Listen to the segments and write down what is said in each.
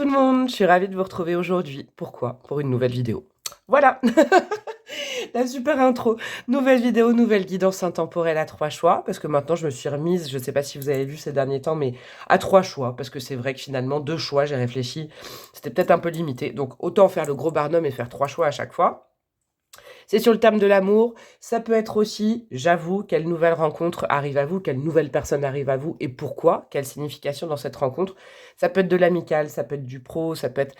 le monde, je suis ravie de vous retrouver aujourd'hui. Pourquoi? Pour une nouvelle vidéo. Voilà, la super intro. Nouvelle vidéo, nouvelle guidance intemporelle à 3 choix, parce que maintenant je me suis remise, je ne sais pas si vous avez vu ces derniers temps, mais à 3 choix, parce que c'est vrai que finalement 2 choix, j'ai réfléchi, c'était peut-être un peu limité, donc autant faire le gros barnum et faire 3 choix à chaque fois. C'est sur le thème de l'amour, ça peut être aussi, j'avoue, quelle nouvelle rencontre arrive à vous, quelle nouvelle personne arrive à vous et pourquoi, quelle signification dans cette rencontre. Ça peut être de l'amical, ça peut être du pro, ça peut être...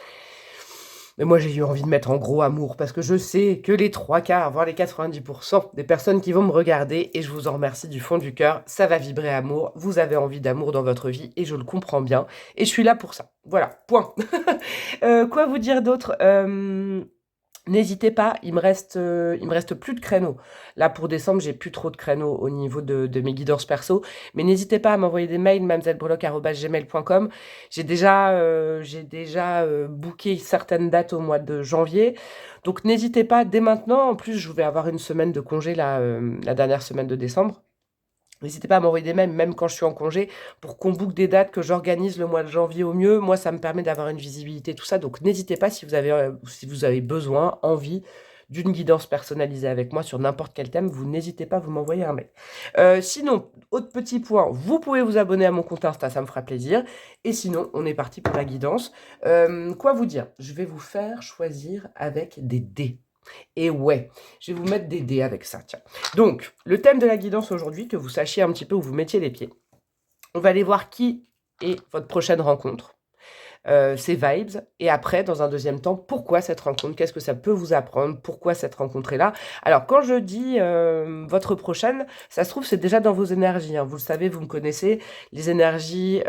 Mais moi j'ai eu envie de mettre en gros amour parce que je sais que les 3 quarts, voire les 90% des personnes qui vont me regarder, et je vous en remercie du fond du cœur, ça va vibrer amour, vous avez envie d'amour dans votre vie et je le comprends bien et je suis là pour ça. Voilà, point. Quoi vous dire d'autre? N'hésitez pas, il me reste plus de créneaux. Là, pour décembre, j'ai plus trop de créneaux au niveau de mes guidances perso. Mais n'hésitez pas à m'envoyer des mails, mademoisellebroloc@gmail.com. J'ai déjà booké certaines dates au mois de janvier. Donc, n'hésitez pas dès maintenant. En plus, je vais avoir une semaine de congé, là, la dernière semaine de décembre. N'hésitez pas à m'envoyer des mails, même quand je suis en congé, pour qu'on boucle des dates, que j'organise le mois de janvier au mieux. Moi, ça me permet d'avoir une visibilité, tout ça. Donc, n'hésitez pas si vous avez besoin, envie d'une guidance personnalisée avec moi sur n'importe quel thème, vous n'hésitez pas à vous m'envoyer un mail. Sinon, autre petit point, vous pouvez vous abonner à mon compte Insta, ça me fera plaisir. Et sinon, on est parti pour la guidance. Quoi vous dire? Je vais vous faire choisir avec des dés. Et ouais, je vais vous mettre des dés avec ça, tiens. Donc, le thème de la guidance aujourd'hui, que vous sachiez un petit peu où vous mettiez les pieds. On va aller voir qui est votre prochaine rencontre, ses vibes, et après, dans un deuxième temps, pourquoi cette rencontre, qu'est-ce que ça peut vous apprendre, pourquoi cette rencontre est là. Alors, quand je dis votre prochaine, ça se trouve, c'est déjà dans vos énergies, hein. Vous le savez, vous me connaissez, les énergies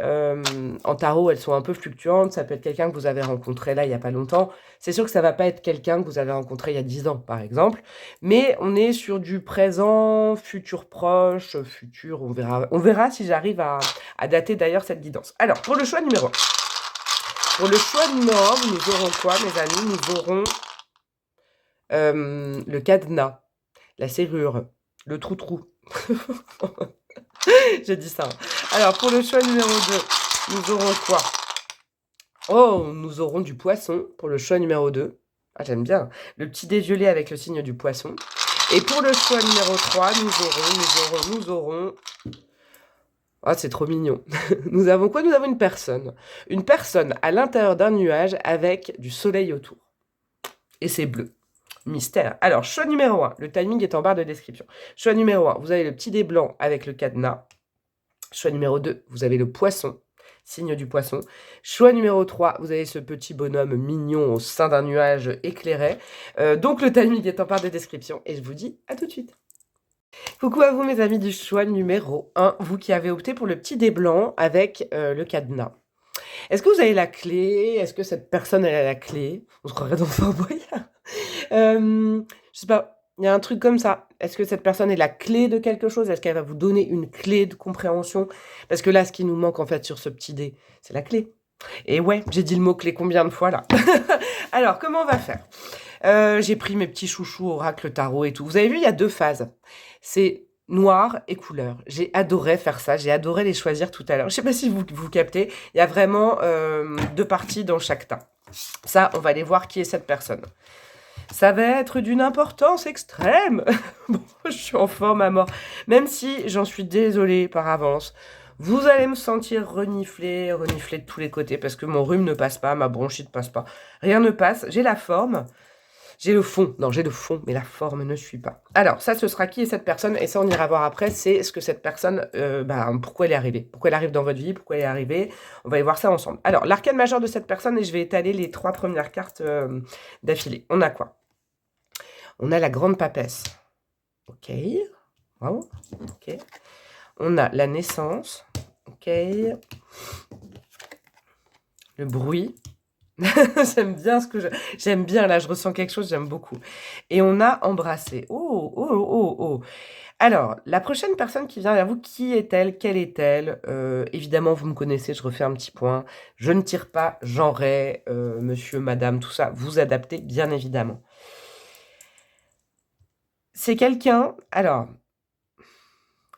en tarot, elles sont un peu fluctuantes, ça peut être quelqu'un que vous avez rencontré là, il n'y a pas longtemps. C'est sûr que ça ne va pas être quelqu'un que vous avez rencontré il y a 10 ans, par exemple, mais on est sur du présent, futur proche, futur, on verra si j'arrive à dater d'ailleurs cette guidance. Alors, pour le choix numéro 1. Pour le choix numéro 1, nous aurons quoi, mes amis? Nous aurons le cadenas, la serrure, le trou-trou. J'ai dit ça. Alors, pour le choix numéro 2, nous aurons quoi? Oh, nous aurons du poisson pour le choix numéro 2. Ah, j'aime bien. Le petit dé violet avec le signe du poisson. Et pour le choix numéro 3, nous aurons... Ah, c'est trop mignon. Nous avons quoi? Nous avons une personne. Une personne à l'intérieur d'un nuage avec du soleil autour. Et c'est bleu. Mystère. Alors, choix numéro 1. Le timing est en barre de description. Choix numéro 1. Vous avez le petit dé blanc avec le cadenas. Choix numéro 2. Vous avez le poisson. Signe du poisson. Choix numéro 3. Vous avez ce petit bonhomme mignon au sein d'un nuage éclairé. Donc, le timing est en barre de description. Et je vous dis à tout de suite. Coucou à vous mes amis du choix numéro 1, vous qui avez opté pour le petit dé blanc avec le cadenas. Est-ce que vous avez la clé? Est-ce que cette personne elle a la clé? On se croirait dans Fort Boyard. Je sais pas, il y a un truc comme ça. Est-ce que cette personne est la clé de quelque chose? Est-ce qu'elle va vous donner une clé de compréhension? Parce que là, ce qui nous manque en fait sur ce petit dé, c'est la clé. Et ouais, j'ai dit le mot-clé combien de fois là? Alors, comment on va faire? J'ai pris mes petits chouchous oracle tarot et tout. Vous avez vu, il y a 2 phases. C'est noir et couleur. J'ai adoré faire ça. J'ai adoré les choisir tout à l'heure. Je sais pas si vous captez. Il y a vraiment 2 parties dans chaque tas. Ça, on va aller voir qui est cette personne. Ça va être d'une importance extrême. Bon, je suis en forme à mort. Même si j'en suis désolée par avance. Vous allez me sentir renifler de tous les côtés parce que mon rhume ne passe pas, ma bronchite ne passe pas. Rien ne passe. J'ai la forme. J'ai le fond. Non, j'ai le fond, mais la forme ne suit pas. Alors, ça, ce sera qui est cette personne? Et ça, on ira voir après. C'est ce que cette personne... pourquoi elle est arrivée? Pourquoi elle arrive dans votre vie? Pourquoi elle est arrivée? On va y voir ça ensemble. Alors, l'arcane majeur de cette personne, et je vais étaler les 3 premières cartes d'affilée. On a quoi? On a la grande papesse. Ok. Wow. Ok. On a la naissance. Ok. Le bruit. J'aime bien j'aime bien, là, je ressens quelque chose, j'aime beaucoup. Et on a embrassé. Oh, oh, oh, oh. Alors, la prochaine personne qui vient vers vous, qui est-elle? Quelle est-elle? Évidemment, vous me connaissez, je refais un petit point. Je ne tire pas, genré, monsieur, madame, tout ça. Vous adaptez, bien évidemment. C'est quelqu'un... Alors,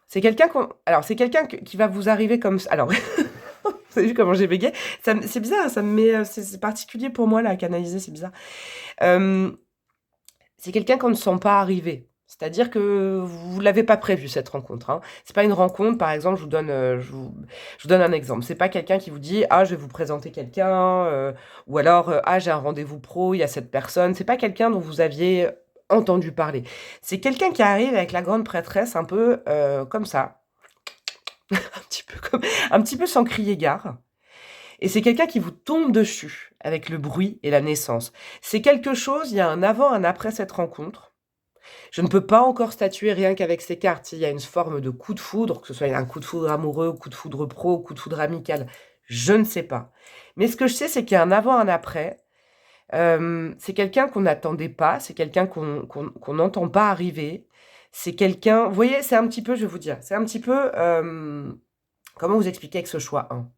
c'est quelqu'un qui va vous arriver comme... Alors... Vous avez vu comment j'ai bégayé? C'est bizarre, ça me met, c'est particulier pour moi là à canaliser, c'est bizarre. C'est quelqu'un qu'on ne sent pas arriver. C'est-à-dire que vous l'avez pas prévu cette rencontre, hein. C'est pas une rencontre, par exemple, je vous donne un exemple. C'est pas quelqu'un qui vous dit: «Ah, je vais vous présenter quelqu'un», ou alors, «Ah, j'ai un rendez-vous pro, il y a cette personne». C'est pas quelqu'un dont vous aviez entendu parler. C'est quelqu'un qui arrive avec la grande prêtresse un peu, comme ça, un petit peu sans crier gare. Et c'est quelqu'un qui vous tombe dessus avec le bruit et la naissance. C'est quelque chose, il y a un avant, un après cette rencontre. Je ne peux pas encore statuer rien qu'avec ces cartes s'il y a une forme de coup de foudre, que ce soit un coup de foudre amoureux, coup de foudre pro, coup de foudre amical, je ne sais pas. Mais ce que je sais, c'est qu'il y a un avant, un après. C'est quelqu'un qu'on n'attendait pas, c'est quelqu'un qu'on n'entend pas arriver. C'est quelqu'un, vous voyez, c'est un petit peu, je vais vous dire, c'est un petit peu, comment vous expliquer avec ce choix 1?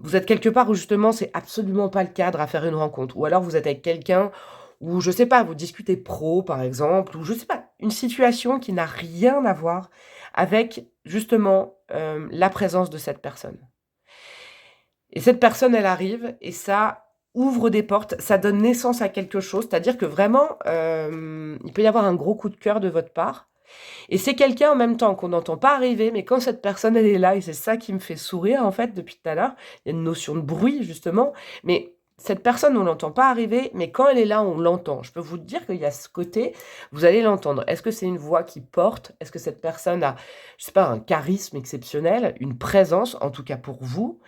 Vous êtes quelque part où justement c'est absolument pas le cadre à faire une rencontre, ou alors vous êtes avec quelqu'un où, je sais pas, vous discutez pro par exemple, ou je sais pas, une situation qui n'a rien à voir avec justement, la présence de cette personne. Et cette personne, elle arrive et ça ouvre des portes, ça donne naissance à quelque chose, c'est-à-dire que vraiment, il peut y avoir un gros coup de cœur de votre part. Et c'est quelqu'un en même temps qu'on n'entend pas arriver, mais quand cette personne elle est là, et c'est ça qui me fait sourire en fait depuis tout à l'heure, il y a une notion de bruit justement, mais cette personne on l'entend pas arriver, mais quand elle est là, on l'entend. Je peux vous dire qu'il y a ce côté, vous allez l'entendre. Est-ce que c'est une voix qui porte? Est-ce que cette personne a, je sais pas, un charisme exceptionnel, une présence, en tout cas pour vous?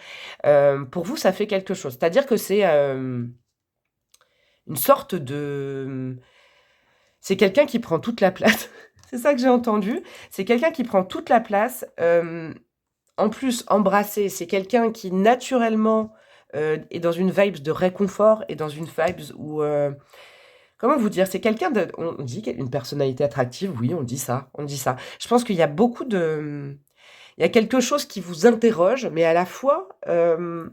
Pour vous, ça fait quelque chose. C'est-à-dire que c'est, une sorte de, c'est quelqu'un qui prend toute la place. C'est ça que j'ai entendu. C'est quelqu'un qui prend toute la place. En plus, embrasser, c'est quelqu'un qui naturellement est dans une vibe de réconfort et dans une vibe où... comment vous dire? C'est quelqu'un de... On dit une personnalité attractive, oui, on dit ça, on dit ça. Je pense qu'il y a beaucoup de... Il y a quelque chose qui vous interroge, mais à la fois... vous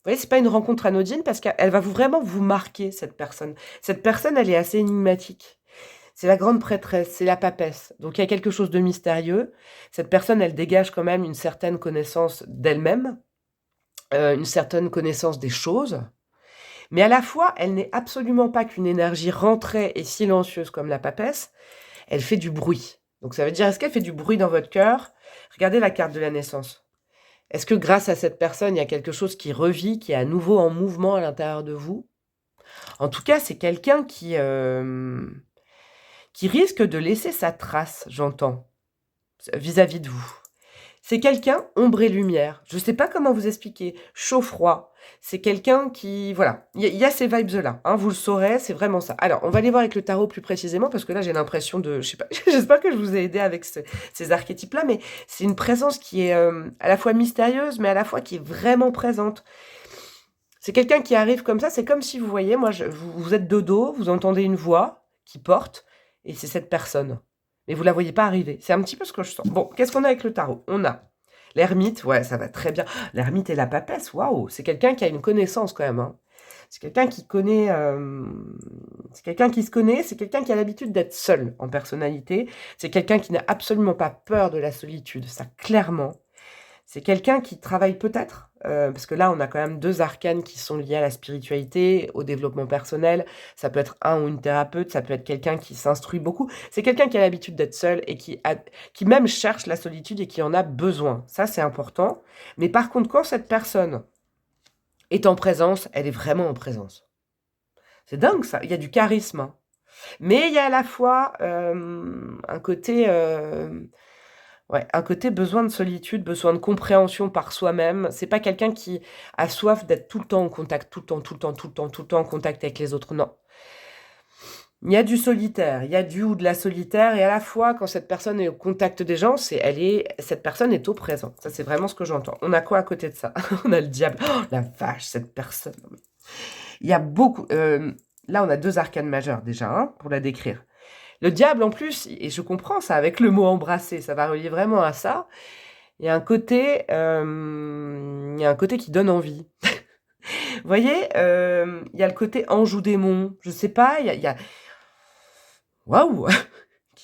voyez, c'est pas une rencontre anodine parce qu'elle va vraiment vous marquer, cette personne. Cette personne, elle est assez énigmatique. C'est la grande prêtresse, c'est la papesse. Donc il y a quelque chose de mystérieux. Cette personne, elle dégage quand même une certaine connaissance d'elle-même, une certaine connaissance des choses. Mais à la fois, elle n'est absolument pas qu'une énergie rentrée et silencieuse comme la papesse. Elle fait du bruit. Donc ça veut dire, est-ce qu'elle fait du bruit dans votre cœur? Regardez la carte de la naissance. Est-ce que grâce à cette personne, il y a quelque chose qui revit, qui est à nouveau en mouvement à l'intérieur de vous? En tout cas, c'est quelqu'un qui risque de laisser sa trace, j'entends, vis-à-vis de vous. C'est quelqu'un ombre et lumière. Je ne sais pas comment vous expliquer. Chaud-froid. C'est quelqu'un qui... Voilà. Il y a ces vibes-là. Hein, vous le saurez, c'est vraiment ça. Alors, on va aller voir avec le tarot plus précisément parce que là, j'ai l'impression de... Je sais pas. J'espère que je vous ai aidé avec ces archétypes-là, mais c'est une présence qui est à la fois mystérieuse, mais à la fois qui est vraiment présente. C'est quelqu'un qui arrive comme ça. C'est comme si, vous voyez, moi, vous êtes de dos, vous entendez une voix qui porte, et c'est cette personne. Mais vous la voyez pas arriver. C'est un petit peu ce que je sens. Bon, qu'est-ce qu'on a avec le tarot? On a l'ermite, ouais, ça va très bien. L'ermite et la papesse, waouh, c'est quelqu'un qui a une connaissance quand même, hein. C'est quelqu'un qui connaît, c'est quelqu'un qui se connaît, c'est quelqu'un qui a l'habitude d'être seul en personnalité. C'est quelqu'un qui n'a absolument pas peur de la solitude, ça clairement. C'est quelqu'un qui travaille peut-être, parce que là, on a quand même 2 arcanes qui sont liés à la spiritualité, au développement personnel. Ça peut être un ou une thérapeute, ça peut être quelqu'un qui s'instruit beaucoup. C'est quelqu'un qui a l'habitude d'être seul et qui même cherche la solitude et qui en a besoin. Ça, c'est important. Mais par contre, quand cette personne est en présence, elle est vraiment en présence. C'est dingue, ça. Il y a du charisme, hein. Mais il y a à la fois un côté... ouais, un côté besoin de solitude, besoin de compréhension par soi-même. C'est pas quelqu'un qui a soif d'être tout le temps en contact, tout le temps, tout le temps, tout le temps, tout le temps en contact avec les autres. Non. Il y a du solitaire, il y a du ou de la solitaire, et à la fois, quand cette personne est au contact des gens, cette personne est au présent. Ça, c'est vraiment ce que j'entends. On a quoi à côté de ça? On a le diable. Oh, la vache, cette personne. Il y a beaucoup... là, on a 2 arcanes majeures déjà, hein, pour la décrire. Le diable, en plus, et je comprends ça, avec le mot embrasser, ça va relier vraiment à ça. Il y a un côté qui donne envie. Vous voyez, il y a le côté ange ou démon, je sais pas, il y a... Waouh!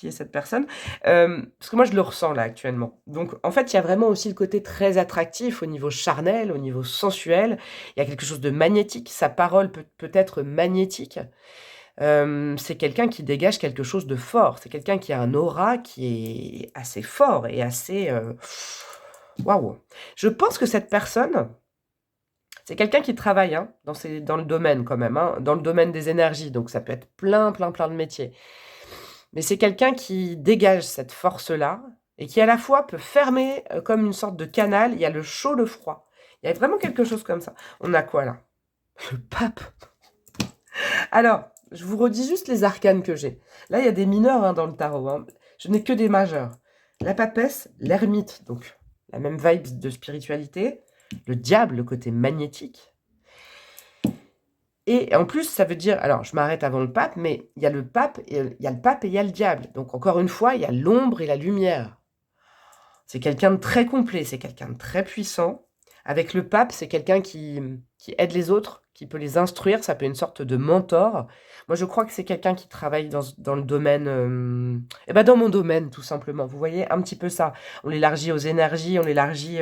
qui est cette personne, parce que moi je le ressens là actuellement. Donc en fait, il y a vraiment aussi le côté très attractif au niveau charnel, au niveau sensuel. Il y a quelque chose de magnétique, sa parole peut être magnétique. C'est quelqu'un qui dégage quelque chose de fort. C'est quelqu'un qui a un aura qui est assez fort et assez, waouh! Je pense que cette personne, c'est quelqu'un qui travaille, hein, dans le domaine quand même, hein, dans le domaine des énergies, donc ça peut être plein, plein, plein de métiers. Mais c'est quelqu'un qui dégage cette force-là et qui à la fois peut fermer, comme une sorte de canal. Il y a le chaud, le froid. Il y a vraiment quelque chose comme ça. On a quoi là? Le pape. Alors, je vous redis juste les arcanes que j'ai. Là, il y a des mineurs, hein, dans le tarot, hein. Je n'ai que des majeurs. La papesse, l'ermite, donc la même vibe de spiritualité. Le diable, le côté magnétique. Et en plus, ça veut dire, alors je m'arrête avant le pape, mais il y a le pape et il y a le pape et il y a le diable. Donc encore une fois, il y a l'ombre et la lumière. C'est quelqu'un de très complet, c'est quelqu'un de très puissant. Avec le pape, c'est quelqu'un qui aide les autres, qui peut les instruire, ça peut être une sorte de mentor. Moi, je crois que c'est quelqu'un qui travaille dans le domaine, eh ben dans mon domaine, tout simplement. Vous voyez, un petit peu ça. On l'élargit aux énergies, on l'élargit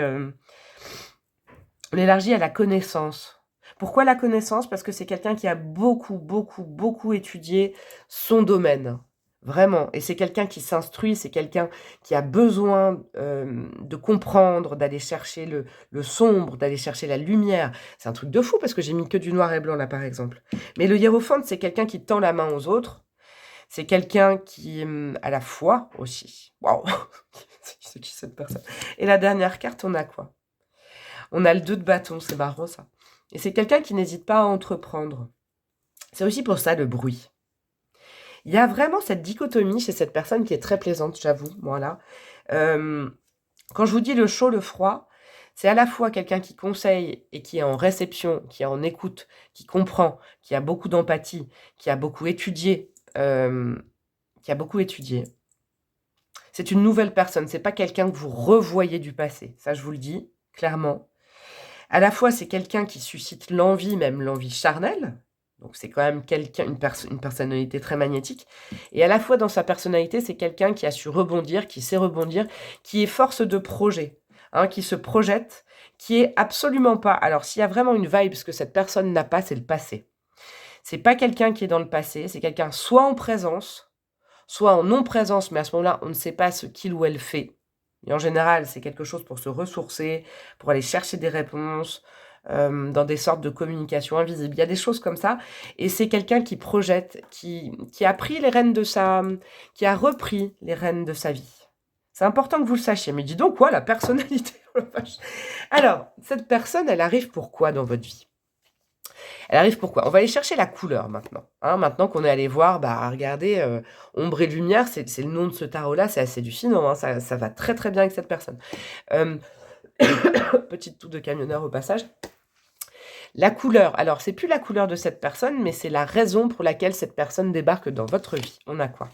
à la connaissance. Pourquoi la connaissance? Parce que c'est quelqu'un qui a beaucoup, beaucoup, beaucoup étudié son domaine. Vraiment. Et c'est quelqu'un qui s'instruit, c'est quelqu'un qui a besoin de comprendre, d'aller chercher le sombre, d'aller chercher la lumière. C'est un truc de fou parce que j'ai mis que du noir et blanc là, par exemple. Mais le hiérophante, c'est quelqu'un qui tend la main aux autres. C'est quelqu'un qui a la foi aussi. Waouh! C'est qui cette personne? Et la dernière carte, on a quoi? On a le 2 de bâton, c'est marrant ça. Et c'est quelqu'un qui n'hésite pas à entreprendre. C'est aussi pour ça le bruit. Il y a vraiment cette dichotomie chez cette personne qui est très plaisante, j'avoue, voilà. Quand je vous dis le chaud, le froid, c'est à la fois quelqu'un qui conseille et qui est en réception, qui est en écoute, qui comprend, qui a beaucoup d'empathie, qui a beaucoup étudié, C'est une nouvelle personne, c'est pas quelqu'un que vous revoyez du passé, ça je vous le dis clairement. À la fois, c'est quelqu'un qui suscite l'envie, même l'envie charnelle. Donc c'est quand même quelqu'un, une personnalité très magnétique. Et à la fois, dans sa personnalité, c'est quelqu'un qui a su rebondir, qui sait rebondir, qui est force de projet, hein, qui se projette, qui est absolument pas... Alors, s'il y a vraiment une vibe, ce que cette personne n'a pas, c'est le passé. C'est pas quelqu'un qui est dans le passé, c'est quelqu'un soit en présence, soit en non-présence, mais à ce moment-là, on ne sait pas ce qu'il ou elle fait. Et en général, c'est quelque chose pour se ressourcer, pour aller chercher des réponses, dans des sortes de communication invisible. Il y a des choses comme ça. Et c'est quelqu'un qui projette, qui a pris les rênes de qui a repris les rênes de sa vie. C'est important que vous le sachiez. Mais dis donc, quoi, la personnalité? Oh la vache. Alors, cette personne, elle arrive pour quoi dans votre vie? Elle arrive pourquoi? On va aller chercher la couleur maintenant. Hein, maintenant qu'on est allé voir, bah regardez, ombre et lumière, c'est le nom de ce tarot-là, c'est assez hallucinant, hein, ça va très très bien avec cette personne. Petite toux de camionneur au passage. La couleur, alors c'est plus la couleur de cette personne, mais c'est la raison pour laquelle cette personne débarque dans votre vie. On a quoi?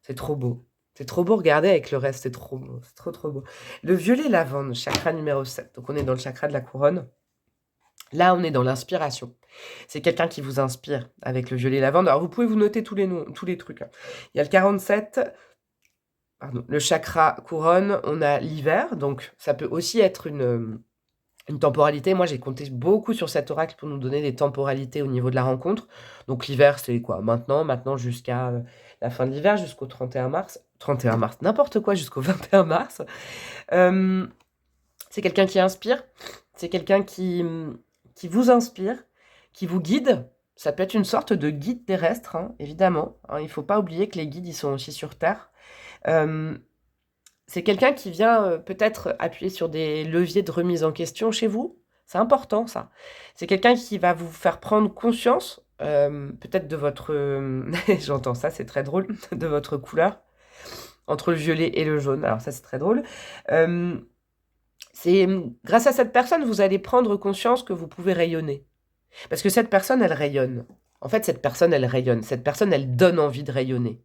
C'est trop beau. C'est trop beau, regardez avec le reste, c'est trop beau, c'est trop trop beau. Le violet lavande, chakra numéro 7. Donc on est dans le chakra de la couronne. Là, on est dans l'inspiration. C'est quelqu'un qui vous inspire avec le violet lavande. Alors, vous pouvez vous noter tous les noms, tous les trucs. Il y a le 47, pardon, le chakra couronne. On a l'hiver, donc ça peut aussi être une temporalité. Moi, j'ai compté beaucoup sur cet oracle pour nous donner des temporalités au niveau de la rencontre. Donc, l'hiver, c'est quoi? Maintenant jusqu'à la fin de l'hiver, jusqu'au 31 mars. 31 mars, n'importe quoi, jusqu'au 21 mars. C'est quelqu'un qui inspire. C'est quelqu'un qui vous inspire, qui vous guide. Ça peut être une sorte de guide terrestre, hein, évidemment. Hein, il ne faut pas oublier que les guides, ils sont aussi sur Terre. C'est quelqu'un qui vient peut-être appuyer sur des leviers de remise en question chez vous. C'est important, ça. C'est quelqu'un qui va vous faire prendre conscience, peut-être de votre... J'entends ça, c'est très drôle, de votre couleur, entre le violet et le jaune. Alors ça, c'est très drôle. C'est grâce à cette personne, vous allez prendre conscience que vous pouvez rayonner. Parce que cette personne, elle rayonne. En fait, cette personne, elle rayonne. Cette personne, elle donne envie de rayonner.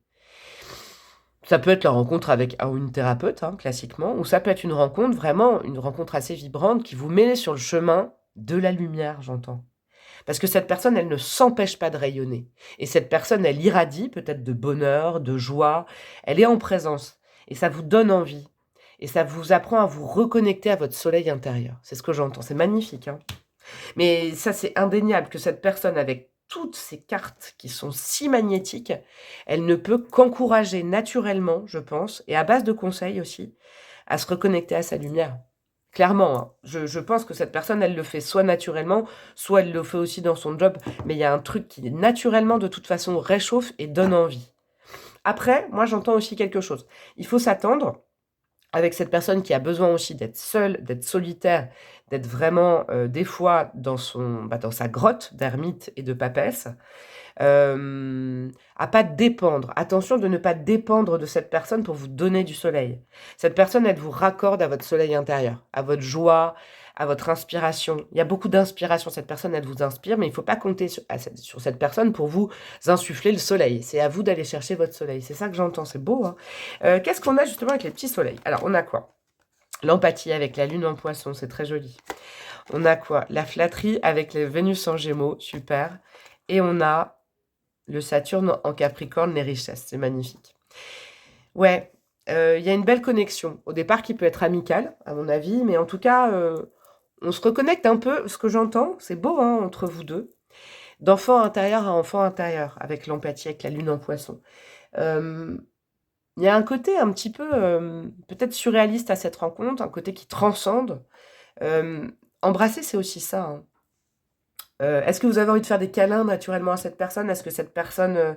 Ça peut être la rencontre avec une thérapeute, hein, classiquement, ou ça peut être une rencontre, vraiment, une rencontre assez vibrante qui vous met sur le chemin de la lumière, j'entends. Parce que cette personne, elle ne s'empêche pas de rayonner. Et cette personne, elle irradie peut-être de bonheur, de joie. Elle est en présence. Et ça vous donne envie. Et ça vous apprend à vous reconnecter à votre soleil intérieur. C'est ce que j'entends. C'est magnifique, hein. Mais ça, c'est indéniable que cette personne, avec toutes ces cartes qui sont si magnétiques, elle ne peut qu'encourager naturellement, je pense, et à base de conseils aussi, à se reconnecter à sa lumière. Clairement, hein. Je pense que cette personne, elle le fait soit naturellement, soit elle le fait aussi dans son job, mais il y a un truc qui, naturellement, de toute façon, réchauffe et donne envie. Après, moi, j'entends aussi quelque chose. Il faut s'attendre avec cette personne qui a besoin aussi d'être seule, d'être solitaire, d'être vraiment, des fois dans sa grotte d'ermite et de papesse, à pas dépendre. Attention de ne pas dépendre de cette personne pour vous donner du soleil. Cette personne, elle vous raccorde à votre soleil intérieur, à votre joie, à votre inspiration. Il y a beaucoup d'inspiration. Cette personne, elle vous inspire, mais il ne faut pas compter sur cette personne pour vous insuffler le soleil. C'est à vous d'aller chercher votre soleil. C'est ça que j'entends. C'est beau, hein. Qu'est-ce qu'on a justement avec les petits soleils? Alors, on a quoi? L'empathie avec la lune en poisson, c'est très joli. On a quoi? La flatterie avec les Vénus en gémeaux, super. Et on a le Saturne en Capricorne, les richesses, c'est magnifique. Ouais, il y a une belle connexion. Au départ, qui peut être amicale, à mon avis, mais en tout cas, on se reconnecte un peu. Ce que j'entends, c'est beau, hein, entre vous deux. D'enfant intérieur à enfant intérieur, avec l'empathie, avec la lune en poisson. Il y a un côté un petit peu, peut-être surréaliste à cette rencontre, un côté qui transcende. Embrasser, c'est aussi ça, hein. Est-ce que vous avez envie de faire des câlins naturellement à cette personne? Est-ce que cette personne,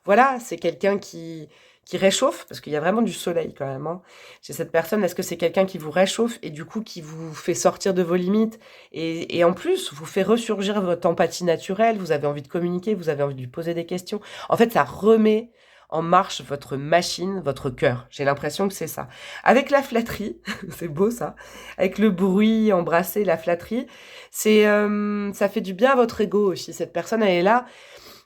voilà, c'est quelqu'un qui réchauffe? Parce qu'il y a vraiment du soleil quand même, hein, chez cette personne. Est-ce que c'est quelqu'un qui vous réchauffe et du coup qui vous fait sortir de vos limites et en plus vous fait ressurgir votre empathie naturelle? Vous avez envie de communiquer, vous avez envie de lui poser des questions. En fait, ça remet en marche votre machine, votre cœur. J'ai l'impression que c'est ça. Avec la flatterie, c'est beau ça, avec le bruit, embrasser, la flatterie, c'est, ça fait du bien à votre ego aussi. Cette personne, elle est là.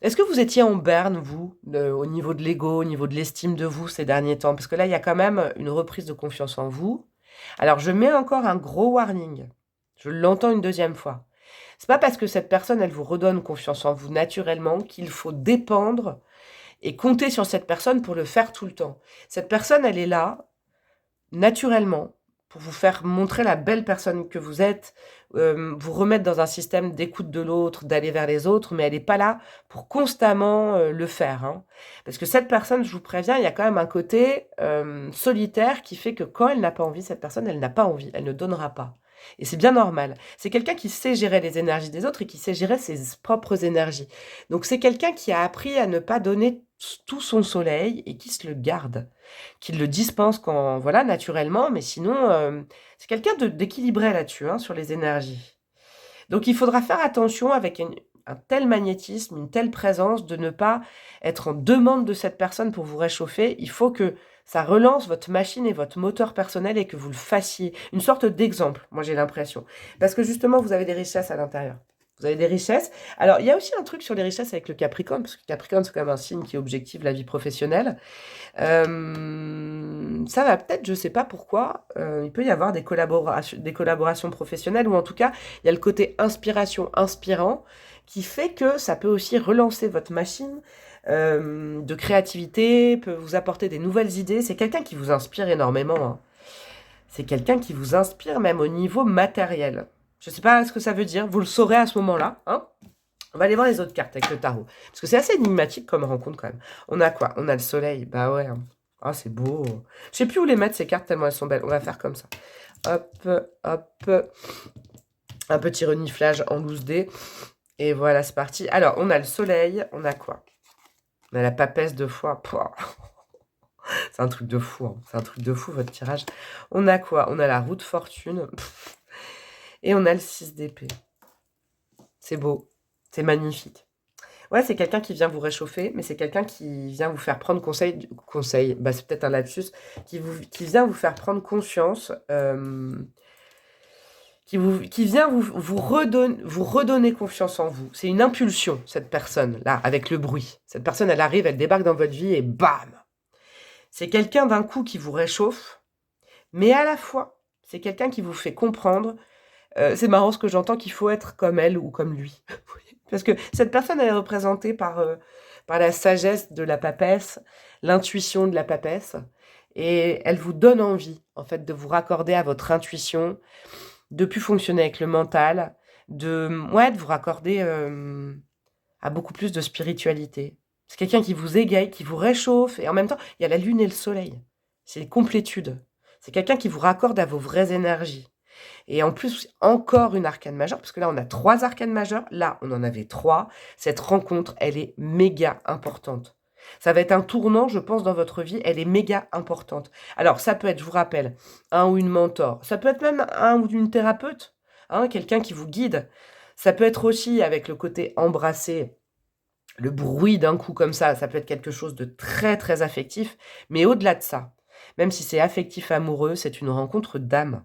Est-ce que vous étiez en berne, vous, au niveau de l'ego, au niveau de l'estime de vous ces derniers temps? Parce que là, il y a quand même une reprise de confiance en vous. Alors, je mets encore un gros warning. Je l'entends une deuxième fois. C'est pas parce que cette personne, elle vous redonne confiance en vous naturellement qu'il faut dépendre et compter sur cette personne pour le faire tout le temps. Cette personne, elle est là, naturellement, pour vous faire montrer la belle personne que vous êtes, vous remettre dans un système d'écoute de l'autre, d'aller vers les autres, mais elle n'est pas là pour constamment le faire, hein. Parce que cette personne, je vous préviens, il y a quand même un côté solitaire qui fait que quand elle n'a pas envie, cette personne, elle n'a pas envie, elle ne donnera pas. Et c'est bien normal. C'est quelqu'un qui sait gérer les énergies des autres et qui sait gérer ses propres énergies. Donc c'est quelqu'un qui a appris à ne pas donner tout son soleil et qui se le garde, qui le dispense quand, voilà, naturellement, mais sinon, c'est quelqu'un d'équilibré là-dessus, hein, sur les énergies. Donc il faudra faire attention avec un tel magnétisme, une telle présence, de ne pas être en demande de cette personne pour vous réchauffer. Il faut que ça relance votre machine et votre moteur personnel et que vous le fassiez. Une sorte d'exemple, moi j'ai l'impression. Parce que justement, vous avez des richesses à l'intérieur. Vous avez des richesses. Alors, il y a aussi un truc sur les richesses avec le Capricorne, parce que Capricorne, c'est quand même un signe qui objective la vie professionnelle. Ça va peut-être, je sais pas pourquoi, il peut y avoir des collaborations professionnelles, ou en tout cas, il y a le côté inspiration, inspirant, qui fait que ça peut aussi relancer votre machine de créativité, peut vous apporter des nouvelles idées. C'est quelqu'un qui vous inspire énormément, hein. C'est quelqu'un qui vous inspire même au niveau matériel. Je sais pas ce que ça veut dire, vous le saurez à ce moment-là, hein. On va aller voir les autres cartes avec le tarot. Parce que c'est assez énigmatique comme rencontre quand même. On a quoi? On a le soleil. Bah ouais, hein. Ah, c'est beau. Je sais plus où les mettre ces cartes tellement elles sont belles. On va faire comme ça. Hop, hop. Un petit reniflage en loose dé. Et voilà, c'est parti. Alors, on a le soleil. On a quoi? On a la papesse de foie. Pouah. C'est un truc de fou, hein. C'est un truc de fou, votre tirage. On a quoi? On a la roue de fortune. Et on a le 6 d'épée. C'est beau. C'est magnifique. Ouais, c'est quelqu'un qui vient vous réchauffer, mais c'est quelqu'un qui vient vous faire prendre conseil, bah, c'est peut-être un lapsus, qui vient vous faire prendre conscience, qui vient vous redonner confiance en vous. C'est une impulsion, cette personne-là, avec le bruit. Cette personne, elle arrive, elle débarque dans votre vie et bam! C'est quelqu'un d'un coup qui vous réchauffe, mais à la fois, c'est quelqu'un qui vous fait comprendre. C'est marrant ce que j'entends, qu'il faut être comme elle ou comme lui. Parce que cette personne, elle est représentée par la sagesse de la papesse, l'intuition de la papesse. Et elle vous donne envie, en fait, de vous raccorder à votre intuition, de plus fonctionner avec le mental, de vous raccorder à beaucoup plus de spiritualité. C'est quelqu'un qui vous égaye, qui vous réchauffe, et en même temps, il y a la lune et le soleil. C'est une complétude. C'est quelqu'un qui vous raccorde à vos vraies énergies. Et en plus, encore une arcane majeure, parce que là, on a 3 arcanes majeures. Là, on en avait 3. Cette rencontre, elle est méga importante. Ça va être un tournant, je pense, dans votre vie. Elle est méga importante. Alors, ça peut être, je vous rappelle, un ou une mentor. Ça peut être même un ou une thérapeute, hein, quelqu'un qui vous guide. Ça peut être aussi, avec le côté embrasser, le bruit d'un coup comme ça peut être quelque chose de très, très affectif. Mais au-delà de ça, même si c'est affectif amoureux, c'est une rencontre d'âme.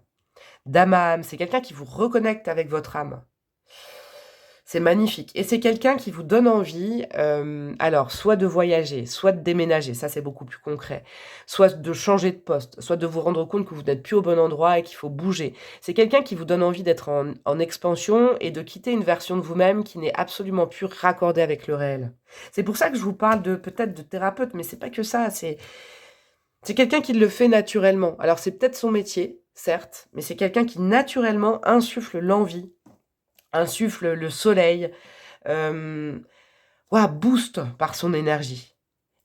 D'âme à âme, c'est quelqu'un qui vous reconnecte avec votre âme. C'est magnifique. Et c'est quelqu'un qui vous donne envie, alors, soit de voyager, soit de déménager, ça c'est beaucoup plus concret, soit de changer de poste, soit de vous rendre compte que vous n'êtes plus au bon endroit et qu'il faut bouger. C'est quelqu'un qui vous donne envie d'être en expansion et de quitter une version de vous-même qui n'est absolument plus raccordée avec le réel. C'est pour ça que je vous parle peut-être de thérapeute, mais c'est pas que ça, c'est quelqu'un qui le fait naturellement. Alors c'est peut-être son métier, certes, mais c'est quelqu'un qui naturellement insuffle l'envie, insuffle le soleil, booste par son énergie.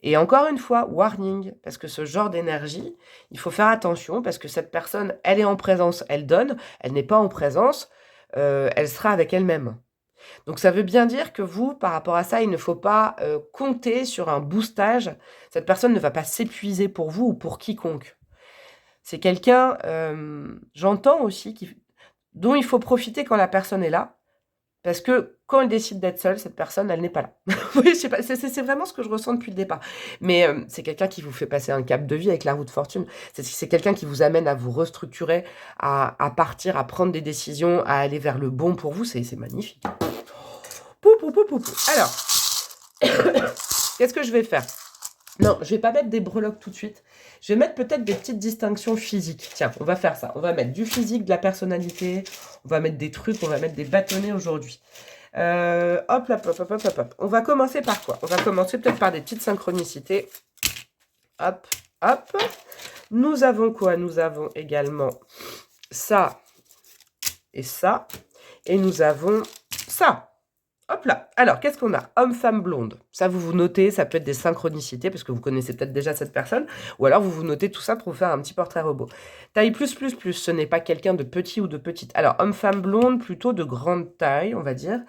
Et encore une fois, warning, parce que ce genre d'énergie, il faut faire attention, parce que cette personne, elle est en présence, elle donne, elle n'est pas en présence, elle sera avec elle-même. Donc ça veut bien dire que vous, par rapport à ça, il ne faut pas compter sur un boostage. Cette personne ne va pas s'épuiser pour vous ou pour quiconque. C'est quelqu'un, j'entends aussi, dont il faut profiter quand la personne est là. Parce que quand elle décide d'être seule, cette personne, elle n'est pas là. Oui, je sais pas, c'est vraiment ce que je ressens depuis le départ. Mais c'est quelqu'un qui vous fait passer un cap de vie avec la roue de fortune. C'est quelqu'un qui vous amène à vous restructurer, à partir, à prendre des décisions, à aller vers le bon pour vous. C'est magnifique. Pou, pou, pou, pou, pou. Alors, qu'est-ce que je vais faire? Non, je vais pas mettre des breloques tout de suite. Je vais mettre peut-être des petites distinctions physiques. Tiens, on va faire ça. On va mettre du physique, de la personnalité. On va mettre des trucs, on va mettre des bâtonnets aujourd'hui. Hop, hop, hop, hop, hop, hop. On va commencer par quoi? On va commencer peut-être par des petites synchronicités. Hop, hop. Nous avons quoi? Nous avons également ça et ça. Et nous avons ça. Hop là. Alors, qu'est-ce qu'on a? Homme, femme, blonde. Ça, vous vous notez, ça peut être des synchronicités, parce que vous connaissez peut-être déjà cette personne, ou alors vous vous notez tout ça pour vous faire un petit portrait robot. Taille plus, plus, plus, ce n'est pas quelqu'un de petit ou de petite. Alors, homme, femme, blonde, plutôt de grande taille, on va dire.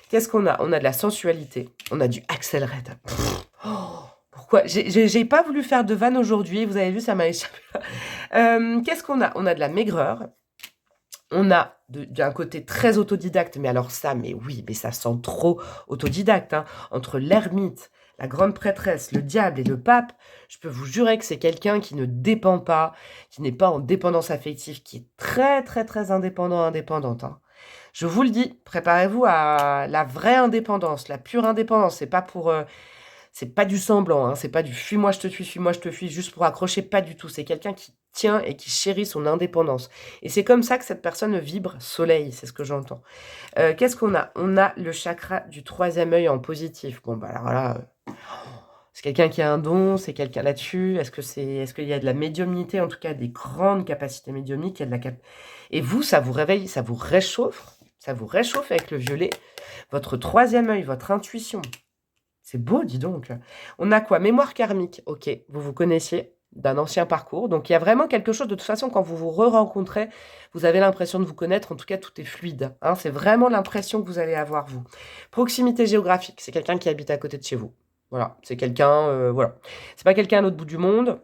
Qu'est-ce qu'on a? On a de la sensualité. On a du Axel Red. Pourquoi? J'ai pas voulu faire de vanne aujourd'hui, vous avez vu, ça m'a échappé. Qu'est-ce qu'on a? On a de la maigreur. On a d'un côté très autodidacte, mais alors ça, mais oui, mais ça sent trop autodidacte, hein. Entre l'ermite, la grande prêtresse, le diable et le pape, je peux vous jurer que c'est quelqu'un qui ne dépend pas, qui n'est pas en dépendance affective, qui est très, très, très indépendante, hein. Je vous le dis, préparez-vous à la vraie indépendance, la pure indépendance. C'est pas pour... c'est pas du semblant, hein, c'est pas du fuis-moi je te fuis-moi je te fuis juste pour accrocher, pas du tout. C'est quelqu'un qui tient et qui chérit son indépendance. Et c'est comme ça que cette personne vibre soleil, c'est ce que j'entends. Qu'est-ce qu'on a? On a le chakra du 3e œil en positif. Bon, bah alors là, c'est quelqu'un qui a un don, c'est quelqu'un là-dessus. Est-ce qu'il y a de la médiumnité, en tout cas des grandes capacités médiumniques, il y a de la et vous, ça vous réveille, ça vous réchauffe avec le violet. Votre 3e œil, votre intuition. C'est beau, dis donc. On a quoi? Mémoire karmique. Ok, vous vous connaissiez d'un ancien parcours. Donc, il y a vraiment quelque chose. De toute façon, quand vous vous re-rencontrez, vous avez l'impression de vous connaître. En tout cas, tout est fluide, hein. C'est vraiment l'impression que vous allez avoir, vous. Proximité géographique. C'est quelqu'un qui habite à côté de chez vous. Voilà, c'est quelqu'un... voilà. C'est pas quelqu'un à l'autre bout du monde.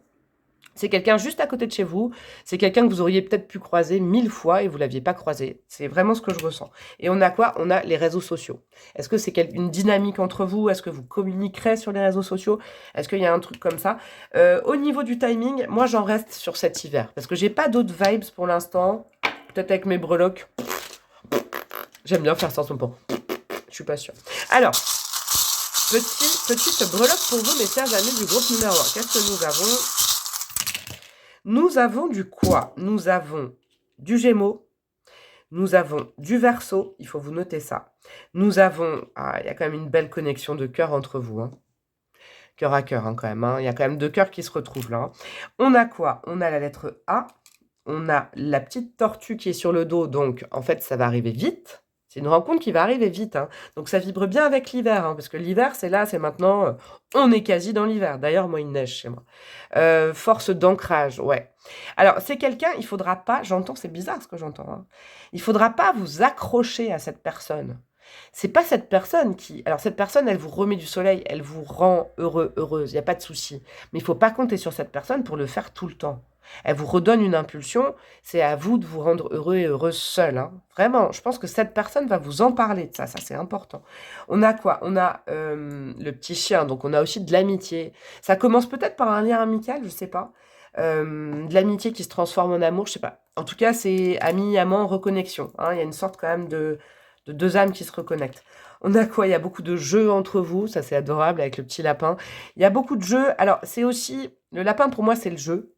C'est quelqu'un juste à côté de chez vous. C'est quelqu'un que vous auriez peut-être pu croiser 1000 fois et vous ne l'aviez pas croisé. C'est vraiment ce que je ressens. Et on a quoi? On a les réseaux sociaux. Est-ce que c'est une dynamique entre vous? Est-ce que vous communiquerez sur les réseaux sociaux? Est-ce qu'il y a un truc comme ça? Au niveau du timing, moi j'en reste sur cet hiver. Parce que j'ai pas d'autres vibes pour l'instant. Peut-être avec mes breloques. J'aime bien faire ça en son pont. Je suis pas sûre. Alors, petite breloque pour vous, mes chers amis du groupe numéro 1. Qu'est-ce que nous avons? Nous avons du quoi? Nous avons du Gémeaux, nous avons du Verseau, il faut vous noter ça. Nous avons... Ah, il y a quand même une belle connexion de cœur entre vous, hein. Cœur à cœur, hein, quand même, hein. Il y a quand même deux cœurs qui se retrouvent, là, hein. On a quoi? On a la lettre A. On a la petite tortue qui est sur le dos, donc en fait, ça va arriver vite. C'est une rencontre qui va arriver vite, hein. Donc ça vibre bien avec l'hiver, hein, parce que l'hiver, c'est là, c'est maintenant. On est quasi dans l'hiver. D'ailleurs, moi, il neige chez moi. Force d'ancrage, ouais. Alors, c'est quelqu'un, il faudra pas, j'entends, c'est bizarre ce que j'entends, hein. Il faudra pas vous accrocher à cette personne. C'est pas cette personne qui... Alors, cette personne, elle vous remet du soleil, elle vous rend heureux, heureuse, il n'y a pas de souci. Mais il faut pas compter sur cette personne pour le faire tout le temps. Elle vous redonne une impulsion, c'est à vous de vous rendre heureux et heureuse seul, hein. Vraiment, je pense que cette personne va vous en parler de ça c'est important. On a quoi? On a le petit chien, donc on a aussi de l'amitié. Ça commence peut-être par un lien amical, je sais pas. De l'amitié qui se transforme en amour, je sais pas. En tout cas, c'est ami, amant, reconnexion, hein. Il y a une sorte quand même de deux âmes qui se reconnectent. On a quoi? Il y a beaucoup de jeux entre vous, ça c'est adorable avec le petit lapin. Il y a beaucoup de jeux, alors c'est aussi... Le lapin pour moi c'est le jeu.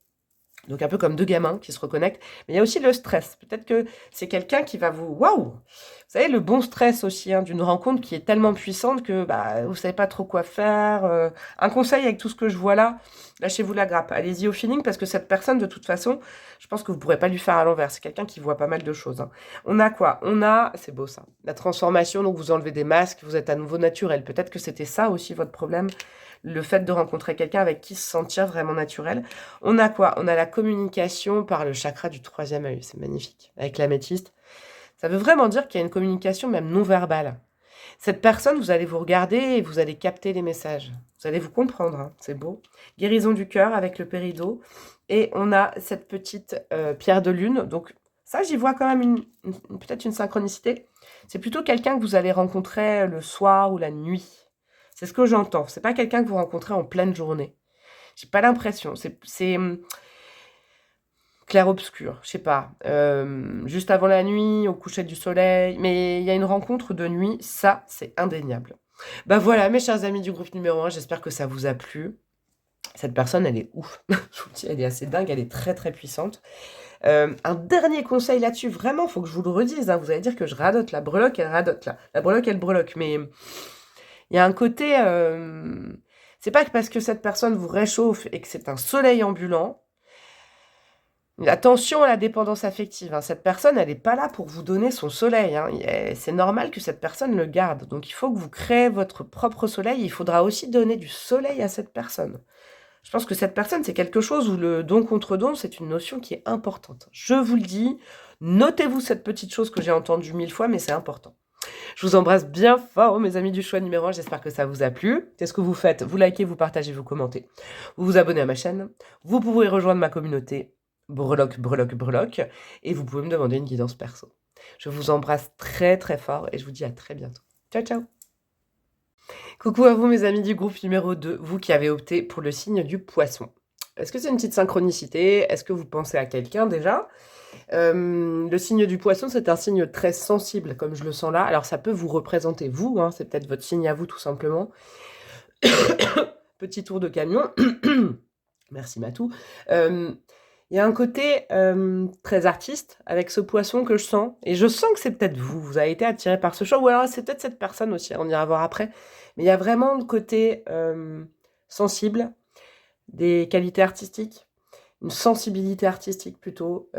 Donc un peu comme deux gamins qui se reconnectent. Mais il y a aussi le stress. Peut-être que c'est quelqu'un qui va vous... Waouh! Vous savez, le bon stress aussi, hein, d'une rencontre qui est tellement puissante que bah, vous ne savez pas trop quoi faire. Un conseil avec tout ce que je vois là, lâchez-vous la grappe. Allez-y au feeling parce que cette personne, de toute façon, je pense que vous ne pourrez pas lui faire à l'envers. C'est quelqu'un qui voit pas mal de choses, hein. On a quoi? On a... C'est beau ça. La transformation, donc vous enlevez des masques, vous êtes à nouveau naturel. Peut-être que c'était ça aussi votre problème. Le fait de rencontrer quelqu'un avec qui se sentir vraiment naturel. On a quoi? On a la communication par le chakra du troisième œil. C'est magnifique. Avec l'améthyste. Ça veut vraiment dire qu'il y a une communication même non verbale. Cette personne, vous allez vous regarder et vous allez capter les messages. Vous allez vous comprendre, hein. C'est beau. Guérison du cœur avec le péridot. Et on a cette petite pierre de lune. Donc ça, j'y vois quand même peut-être une synchronicité. C'est plutôt quelqu'un que vous allez rencontrer le soir ou la nuit. C'est ce que j'entends. C'est pas quelqu'un que vous rencontrez en pleine journée. J'ai pas l'impression. C'est clair-obscur, je sais pas. Juste avant la nuit, au coucher du soleil. Mais il y a une rencontre de nuit, ça, c'est indéniable. Bah voilà, mes chers amis du groupe numéro 1, j'espère que ça vous a plu. Cette personne, elle est ouf. Je vous dis, elle est assez dingue, elle est très très puissante. Un dernier conseil là-dessus, vraiment, faut que je vous le redise, hein. Vous allez dire que je radote, la breloque, elle radote, là. La breloque, elle breloque, mais... Il y a un côté, c'est pas que parce que cette personne vous réchauffe et que c'est un soleil ambulant. Attention à la dépendance affective, hein. Cette personne, elle n'est pas là pour vous donner son soleil, hein. C'est normal que cette personne le garde. Donc il faut que vous créez votre propre soleil. Il faudra aussi donner du soleil à cette personne. Je pense que cette personne, c'est quelque chose où le don contre don, c'est une notion qui est importante. Je vous le dis, notez-vous cette petite chose que j'ai entendue 1000 fois, mais c'est important. Je vous embrasse bien fort, mes amis du choix numéro 1. J'espère que ça vous a plu. Qu'est-ce que vous faites? Vous likez, vous partagez, vous commentez. Vous vous abonnez à ma chaîne. Vous pouvez rejoindre ma communauté breloque, breloque, breloque. Et vous pouvez me demander une guidance perso. Je vous embrasse très très fort et je vous dis à très bientôt. Ciao, ciao. Coucou à vous, mes amis du groupe numéro 2, vous qui avez opté pour le signe du poisson. Est-ce que c'est une petite synchronicité? Est-ce que vous pensez à quelqu'un déjà? Le signe du poisson, c'est un signe très sensible, comme je le sens là. Alors, ça peut vous représenter vous, hein, c'est peut-être votre signe à vous, tout simplement. Petit tour de camion. Merci, Matou. Il y a un côté très artiste avec ce poisson que je sens. Et je sens que c'est peut-être vous. Vous avez été attiré par ce choix. Ou alors, c'est peut-être cette personne aussi. On ira voir après. Mais il y a vraiment le côté sensible, des qualités artistiques. Une sensibilité artistique plutôt.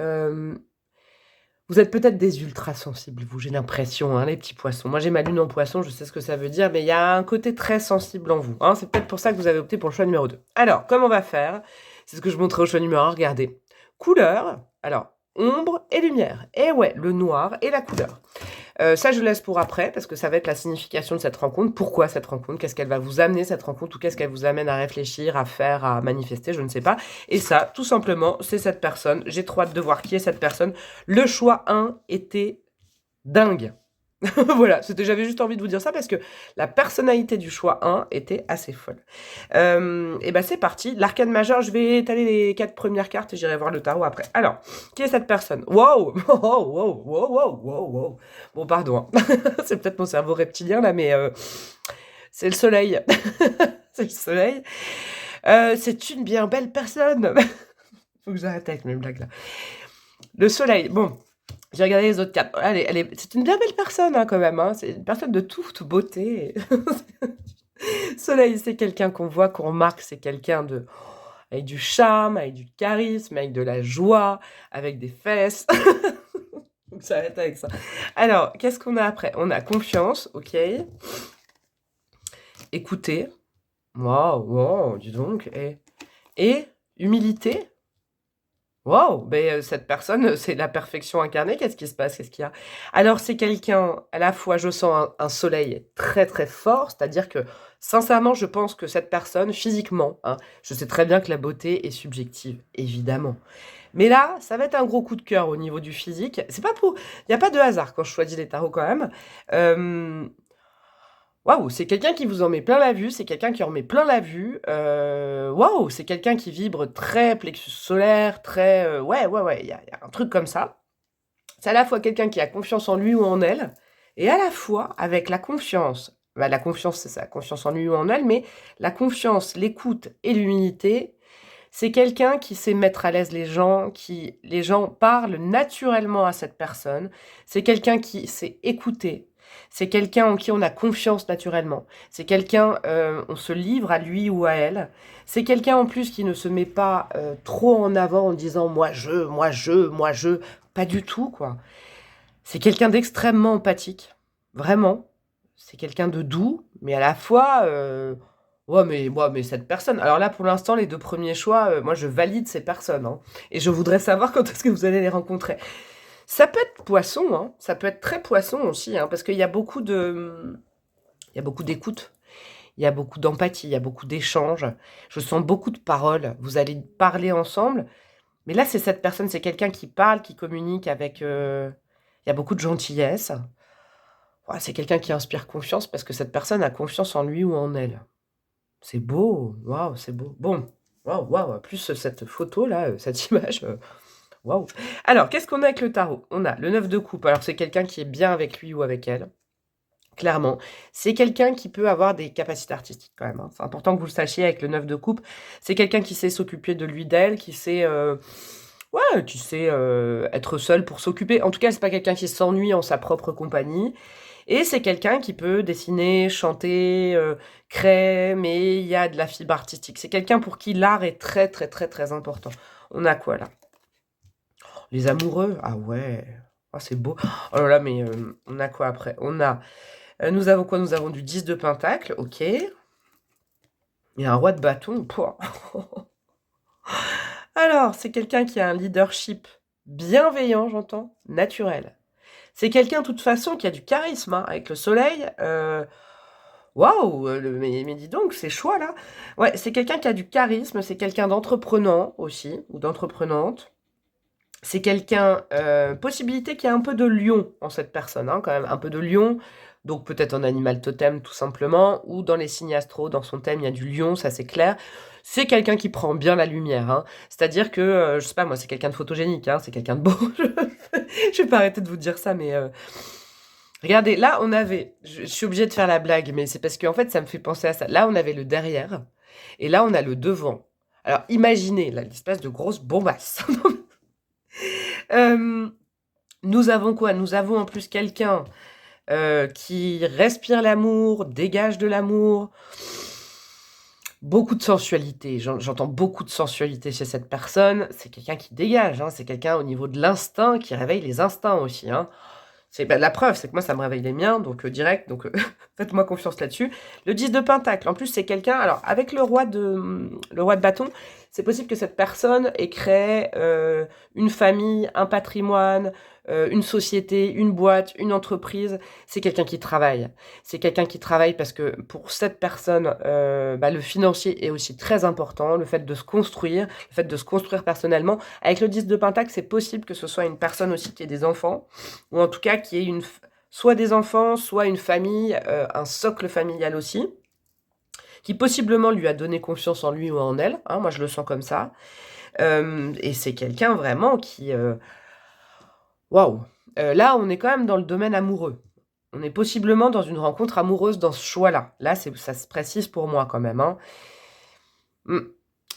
Vous êtes peut-être des ultra sensibles, vous, j'ai l'impression, hein, les petits poissons. Moi, j'ai ma lune en poisson, je sais ce que ça veut dire, mais il y a un côté très sensible en vous, hein. C'est peut-être pour ça que vous avez opté pour le choix numéro 2. Alors, comment on va faire? C'est ce que je montrais au choix numéro 1, regardez. Couleur, alors, ombre et lumière. Et ouais, le noir et la couleur. Ça, je laisse pour après, parce que ça va être la signification de cette rencontre. Pourquoi cette rencontre? Qu'est-ce qu'elle va vous amener, cette rencontre? Ou qu'est-ce qu'elle vous amène à réfléchir, à faire, à manifester? Je ne sais pas. Et ça, tout simplement, c'est cette personne. J'ai trop hâte de voir qui est cette personne. Le choix 1 était dingue. Voilà, j'avais juste envie de vous dire ça parce que la personnalité du choix 1 était assez folle. Et ben c'est parti. L'arcane majeur, je vais étaler les 4 premières cartes et j'irai voir le tarot après. Alors, qui est cette personne? Wow, wow, wow, wow, wow, wow, wow. Bon, pardon, hein. C'est peut-être mon cerveau reptilien là, mais c'est le soleil. C'est le soleil. C'est une bien belle personne. Faut que j'arrête avec mes blagues là. Le soleil, bon. J'ai regardé les autres cartes. C'est une bien belle personne hein, quand même. Hein. C'est une personne de toute beauté. Soleil, c'est quelqu'un qu'on voit, qu'on remarque. C'est quelqu'un de avec du charme, avec du charisme, avec de la joie, avec des fesses. Donc j'arrête avec ça. Alors, qu'est-ce qu'on a après? On a confiance, ok. Écouter. Waouh, wow, dis donc. Et humilité. Waouh, ben, cette personne, c'est la perfection incarnée. Qu'est-ce qui se passe? Qu'est-ce qu'il y a? Alors, c'est quelqu'un, à la fois, je sens un soleil très, très fort, c'est-à-dire que, sincèrement, je pense que cette personne, physiquement, hein, je sais très bien que la beauté est subjective, évidemment. Mais là, ça va être un gros coup de cœur au niveau du physique. C'est pas pour... Il n'y a pas de hasard quand je choisis les tarots, quand même. Euh, Waouh, c'est quelqu'un qui vous en met plein la vue, c'est quelqu'un qui en met plein la vue. Waouh, c'est quelqu'un qui vibre très plexus solaire, très... ouais, il y a un truc comme ça. C'est à la fois quelqu'un qui a confiance en lui ou en elle, et à la fois avec la confiance. Bah, la confiance, c'est ça, confiance en lui ou en elle, mais la confiance, l'écoute et l'humilité, c'est quelqu'un qui sait mettre à l'aise les gens parlent naturellement à cette personne. C'est quelqu'un qui sait écouter. C'est quelqu'un en qui on a confiance naturellement. C'est quelqu'un, on se livre à lui ou à elle. C'est quelqu'un en plus qui ne se met pas trop en avant en disant moi je. Pas du tout, quoi. C'est quelqu'un d'extrêmement empathique. Vraiment. C'est quelqu'un de doux, mais à la fois, ouais, mais cette personne. Alors là, pour l'instant, les deux premiers choix, moi, je valide ces personnes. Hein. Et je voudrais savoir quand est-ce que vous allez les rencontrer. Ça peut être poisson, hein. Ça peut être très poisson aussi, hein, parce qu'il y a beaucoup de, il y a beaucoup d'écoute, il y a beaucoup d'empathie, il y a beaucoup d'échanges. Je sens beaucoup de paroles. Vous allez parler ensemble. Mais là, c'est cette personne, c'est quelqu'un qui parle, qui communique avec. Il y a beaucoup de gentillesse. Ouais, c'est quelqu'un qui inspire confiance parce que cette personne a confiance en lui ou en elle. C'est beau, waouh, c'est beau. Bon, waouh, plus cette photo-là, cette image, waouh. Alors, qu'est-ce qu'on a avec le tarot? On a le 9 de coupe. Alors, c'est quelqu'un qui est bien avec lui ou avec elle, clairement. C'est quelqu'un qui peut avoir des capacités artistiques quand même. Hein. C'est important que vous le sachiez avec le 9 de coupe. C'est quelqu'un qui sait s'occuper de lui, d'elle, qui sait... ouais, qui sait être seul pour s'occuper. En tout cas, c'est pas quelqu'un qui s'ennuie en sa propre compagnie. Et c'est quelqu'un qui peut dessiner, chanter, créer, mais il y a de la fibre artistique. C'est quelqu'un pour qui l'art est très, très, très, très important. On a quoi là? Les amoureux? Ah ouais. Oh, c'est beau. Oh là là, mais on a quoi après? On a. Nous avons quoi? Nous avons du 10 de pentacle, ok. Il y a un roi de bâton. Pouah. Alors, c'est quelqu'un qui a un leadership bienveillant, j'entends, naturel. C'est quelqu'un, de toute façon, qui a du charisme, hein, avec le soleil. Waouh, mais dis donc, ces choix-là. Ouais, c'est quelqu'un qui a du charisme, c'est quelqu'un d'entreprenant aussi, ou d'entreprenante. C'est quelqu'un, possibilité qu'il y a un peu de lion en cette personne, hein, quand même, un peu de lion. Donc peut-être en animal totem tout simplement, ou dans les signes astro, dans son thème, il y a du lion, ça c'est clair. C'est quelqu'un qui prend bien la lumière, hein. C'est-à-dire que, je sais pas moi, c'est quelqu'un de photogénique, hein, c'est quelqu'un de beau. Je vais pas arrêter de vous dire ça, mais regardez, là on avait, je suis obligée de faire la blague, mais c'est parce qu'en fait ça me fait penser à ça. Là on avait le derrière, et là on a le devant. Alors imaginez, là, l'espèce de grosse bombasse. Euh, nous avons quoi? Nous avons en plus quelqu'un qui respire l'amour, dégage de l'amour, beaucoup de sensualité. J'entends beaucoup de sensualité chez cette personne. C'est quelqu'un qui dégage, hein. C'est quelqu'un au niveau de l'instinct qui réveille les instincts aussi. Hein. C'est la preuve, c'est que moi ça me réveille les miens, donc direct, donc faites-moi confiance là-dessus. Le 10 de pentacle, en plus c'est quelqu'un, alors avec le roi de bâton, c'est possible que cette personne ait créé une famille, un patrimoine, une société, une boîte, une entreprise. C'est quelqu'un qui travaille. C'est quelqu'un qui travaille parce que pour cette personne, le financier est aussi très important, le fait de se construire, le fait de se construire personnellement. Avec le 10 de pentacle, c'est possible que ce soit une personne aussi qui ait des enfants, ou en tout cas qui ait soit des enfants, soit une famille, un socle familial aussi, qui possiblement lui a donné confiance en lui ou en elle, hein, moi je le sens comme ça, et c'est quelqu'un vraiment qui... Waouh. Là, on est quand même dans le domaine amoureux. On est possiblement dans une rencontre amoureuse dans ce choix-là. Là, ça se précise pour moi quand même. Hein.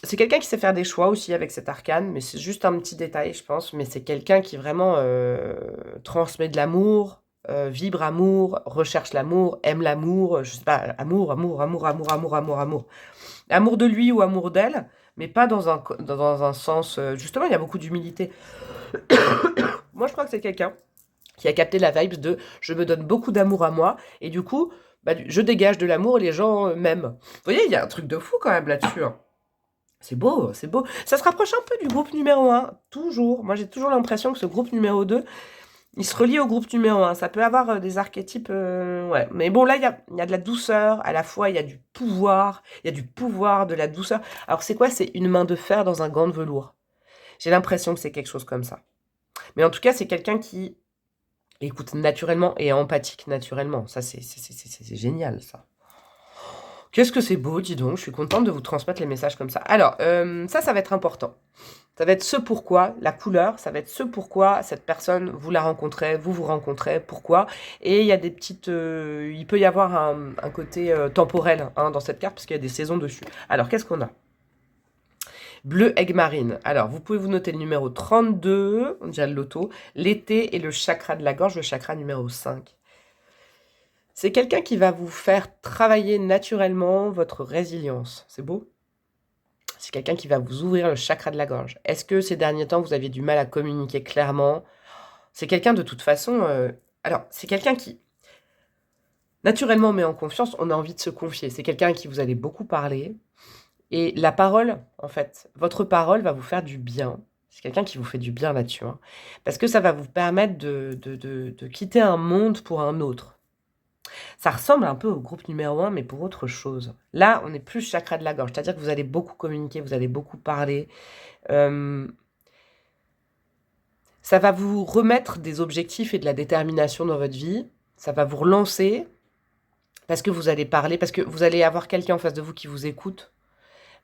C'est quelqu'un qui sait faire des choix aussi avec cet arcane, mais c'est juste un petit détail, je pense. Mais c'est quelqu'un qui vraiment transmet de l'amour, vibre amour, recherche l'amour, aime l'amour, je sais pas, amour, amour, amour, amour, amour, amour, amour. Amour de lui ou amour d'elle, mais pas dans un sens... justement, il y a beaucoup d'humilité. Moi, je crois que c'est quelqu'un qui a capté la vibe de je me donne beaucoup d'amour à moi, et du coup, bah, je dégage de l'amour et les gens m'aiment. Vous voyez, il y a un truc de fou quand même là-dessus. Hein. C'est beau, c'est beau. Ça se rapproche un peu du groupe numéro 1, toujours. Moi, j'ai toujours l'impression que ce groupe numéro 2, il se relie au groupe numéro 1. Ça peut avoir des archétypes... ouais. Mais bon, là, il y a de la douceur. À la fois, il y a du pouvoir. Il y a du pouvoir, de la douceur. Alors, c'est quoi? C'est une main de fer dans un gant de velours. J'ai l'impression que c'est quelque chose comme ça. Mais en tout cas, c'est quelqu'un qui écoute naturellement et est empathique naturellement. Ça, c'est génial, ça. Qu'est-ce que c'est beau, dis donc. Je suis contente de vous transmettre les messages comme ça. Alors, ça va être important. Ça va être ce pourquoi, la couleur, ça va être ce pourquoi cette personne, vous la rencontrez, vous vous rencontrez, pourquoi. Et il y a des petites... il peut y avoir un côté temporel hein, dans cette carte, parce qu'il y a des saisons dessus. Alors, qu'est-ce qu'on a? Bleu aigue marine. Alors, vous pouvez vous noter le numéro 32, on dirait le loto, l'été et le chakra de la gorge, le chakra numéro 5. C'est quelqu'un qui va vous faire travailler naturellement votre résilience. C'est beau? C'est quelqu'un qui va vous ouvrir le chakra de la gorge. Est-ce que ces derniers temps, vous aviez du mal à communiquer clairement? C'est quelqu'un de toute façon... alors, c'est quelqu'un qui, naturellement, met en confiance, on a envie de se confier. C'est quelqu'un à qui vous allez beaucoup parler. Et la parole, en fait, votre parole va vous faire du bien. C'est quelqu'un qui vous fait du bien là-dessus. Hein. Parce que ça va vous permettre de quitter un monde pour un autre. Ça ressemble un peu au groupe numéro 1, mais pour autre chose. Là, on est plus chakra de la gorge, c'est-à-dire que vous allez beaucoup communiquer, vous allez beaucoup parler. Ça va vous remettre des objectifs et de la détermination dans votre vie. Ça va vous relancer, parce que vous allez parler, parce que vous allez avoir quelqu'un en face de vous qui vous écoute,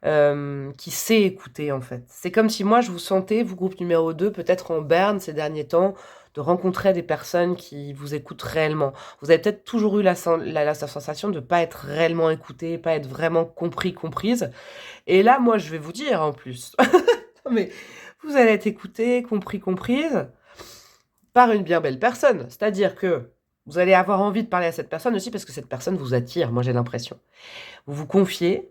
qui sait écouter, en fait. C'est comme si moi, je vous sentais, vous, groupe numéro 2, peut-être en berne ces derniers temps, de rencontrer des personnes qui vous écoutent réellement. Vous avez peut-être toujours eu la sensation de ne pas être réellement écouté, pas être vraiment compris, comprise. Et là, moi, je vais vous dire, en plus, mais vous allez être écouté, compris, comprise, par une bien belle personne. C'est-à-dire que vous allez avoir envie de parler à cette personne aussi, parce que cette personne vous attire, moi j'ai l'impression. Vous vous confiez,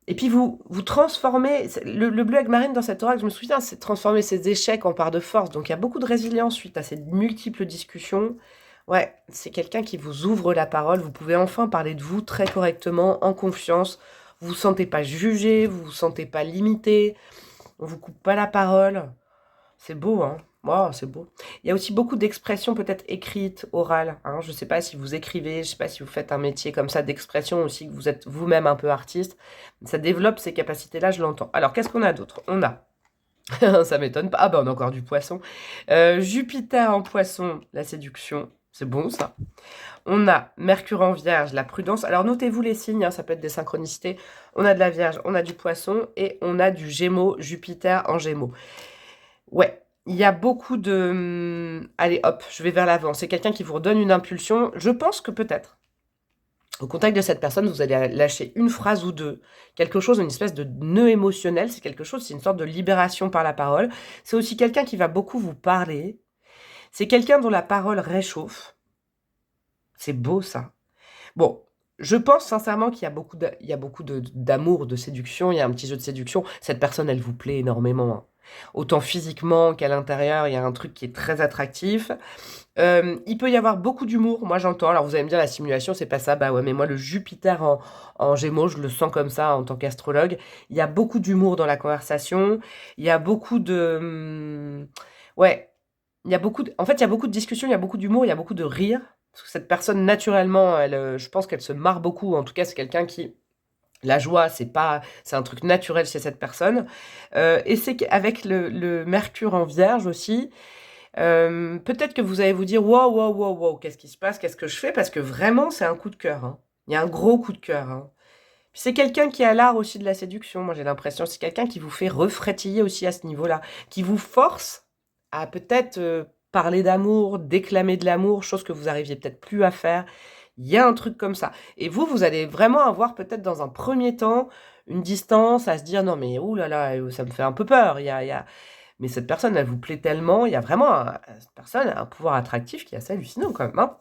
et puis vous transformez, le bleu aigue marine dans cette oracle, je me souviens, c'est transformer ses échecs en part de force. Donc il y a beaucoup de résilience suite à ces multiples discussions. Ouais, c'est quelqu'un qui vous ouvre la parole. Vous pouvez enfin parler de vous très correctement, en confiance. Vous vous sentez pas jugé, vous vous sentez pas limité. On vous coupe pas la parole. C'est beau, hein? Wow, c'est beau. Il y a aussi beaucoup d'expressions peut-être écrites, orales. Hein. Je ne sais pas si vous écrivez, je ne sais pas si vous faites un métier comme ça d'expression aussi, que vous êtes vous-même un peu artiste. Ça développe ces capacités-là, je l'entends. Alors, qu'est-ce qu'on a d'autre? On a, ça m'étonne pas, ah ben on a encore du poisson. Jupiter en poisson, la séduction, c'est bon ça. On a Mercure en vierge, la prudence. Alors, notez-vous les signes, hein, ça peut être des synchronicités. On a de la vierge, on a du poisson et on a du gémeaux, Jupiter en gémeaux. Ouais, il y a beaucoup de... Allez, hop, je vais vers l'avant. C'est quelqu'un qui vous redonne une impulsion. Je pense que peut-être, au contact de cette personne, vous allez lâcher une phrase ou deux. Quelque chose, une espèce de nœud émotionnel. C'est quelque chose, c'est une sorte de libération par la parole. C'est aussi quelqu'un qui va beaucoup vous parler. C'est quelqu'un dont la parole réchauffe. C'est beau, ça. Bon, je pense sincèrement qu'il y a beaucoup d'amour, de séduction. Il y a un petit jeu de séduction. Cette personne, elle vous plaît énormément, hein. Autant physiquement qu'à l'intérieur, il y a un truc qui est très attractif. Il peut y avoir beaucoup d'humour, moi j'entends. Alors vous allez me dire, la simulation, c'est pas ça. Bah ouais, mais moi le Jupiter en Gémeaux, je le sens comme ça en tant qu'astrologue. Il y a beaucoup d'humour dans la conversation. Il y a beaucoup de... ouais, il y a beaucoup en fait, il y a beaucoup de discussions, il y a beaucoup d'humour, il y a beaucoup de rire. Parce que cette personne, naturellement, je pense qu'elle se marre beaucoup. En tout cas, c'est quelqu'un qui... La joie, c'est un truc naturel chez cette personne. Et c'est qu'avec le Mercure en Vierge aussi, peut-être que vous allez vous dire, wow, wow, wow, wow, qu'est-ce qui se passe, qu'est-ce que je fais? Parce que vraiment, c'est un coup de cœur. Hein. Il y a un gros coup de cœur. Hein. Puis c'est quelqu'un qui a l'art aussi de la séduction, moi j'ai l'impression. C'est quelqu'un qui vous fait refrétiller aussi à ce niveau-là, qui vous force à peut-être parler d'amour, déclamer de l'amour, chose que vous arriviez peut-être plus à faire. Il y a un truc comme ça. Et vous allez vraiment avoir peut-être dans un premier temps une distance, à se dire, non mais ouh là là, ça me fait un peu peur. Mais cette personne, elle vous plaît tellement, il y a vraiment, cette personne a un pouvoir attractif qui est assez hallucinant quand même, hein.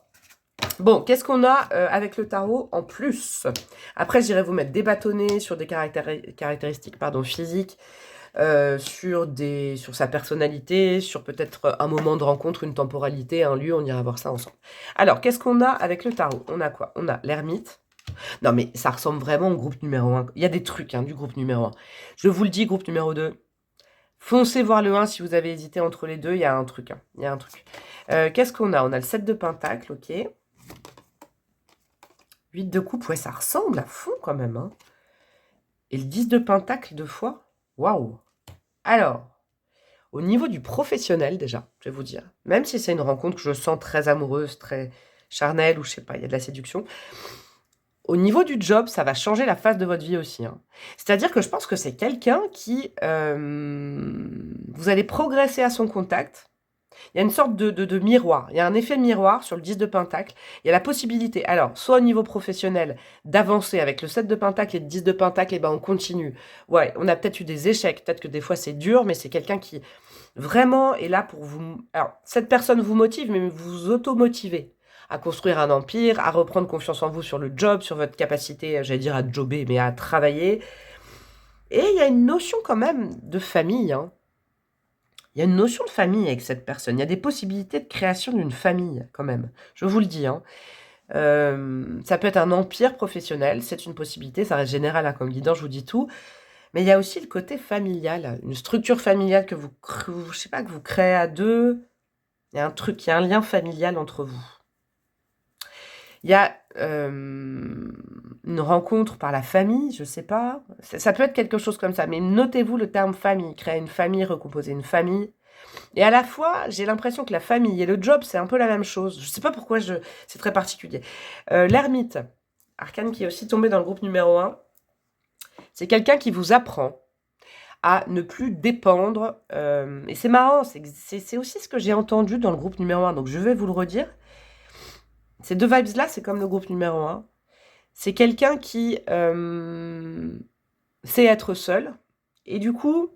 Bon, qu'est-ce qu'on a avec le tarot en plus? Après, j'irai vous mettre des bâtonnets sur des caractéristiques physiques, sur sa personnalité, sur peut-être un moment de rencontre, une temporalité, un lieu, on ira voir ça ensemble. Alors, qu'est-ce qu'on a avec le tarot? On a quoi? On a l'ermite. Non, mais ça ressemble vraiment au groupe numéro 1. Il y a des trucs du groupe numéro 1. Je vous le dis, groupe numéro 2. Foncez voir le 1 si vous avez hésité entre les deux, il y a un truc. Il y a un truc. Qu'est-ce qu'on a? On a le 7 de pentacle, ok. 8 de coupe, ouais, ça ressemble à fond quand même, hein. Et le 10 de pentacle deux fois. Waouh. Alors, au niveau du professionnel déjà, je vais vous dire, même si c'est une rencontre que je sens très amoureuse, très charnelle, ou je sais pas, il y a de la séduction, au niveau du job, ça va changer la face de votre vie aussi, hein. C'est-à-dire que je pense que c'est quelqu'un qui... vous allez progresser à son contact. Il y a une sorte de miroir. Il y a un effet miroir sur le 10 de pentacle. Il y a la possibilité, alors, soit au niveau professionnel, d'avancer avec le 7 de pentacle et le 10 de pentacle, et ben on continue. Ouais, on a peut-être eu des échecs, peut-être que des fois c'est dur, mais c'est quelqu'un qui vraiment est là pour vous... Alors, cette personne vous motive, mais vous auto-motivez à construire un empire, à reprendre confiance en vous sur le job, sur votre capacité, j'allais dire à jobber, mais à travailler. Et il y a une notion quand même de famille, hein. Il y a une notion de famille avec cette personne. Il y a des possibilités de création d'une famille, quand même. Je vous le dis, hein. Ça peut être un empire professionnel, c'est une possibilité, ça reste général, hein, comme guidant, je vous dis tout. Mais il y a aussi le côté familial, une structure familiale que je sais pas, que vous créez à deux. Il y a un truc, il y a un lien familial entre vous. Il y a une rencontre par la famille, je sais pas. Ça peut être quelque chose comme ça, mais notez-vous le terme famille. Créer une famille, recomposer une famille. Et à la fois, j'ai l'impression que la famille et le job, c'est un peu la même chose. Je sais pas pourquoi, c'est très particulier. L'ermite, arcane qui est aussi tombé dans le groupe numéro 1, c'est quelqu'un qui vous apprend à ne plus dépendre. Et c'est marrant, c'est aussi ce que j'ai entendu dans le groupe numéro 1, donc je vais vous le redire. Ces deux vibes-là, c'est comme le groupe numéro 1. C'est quelqu'un qui sait être seul. Et du coup,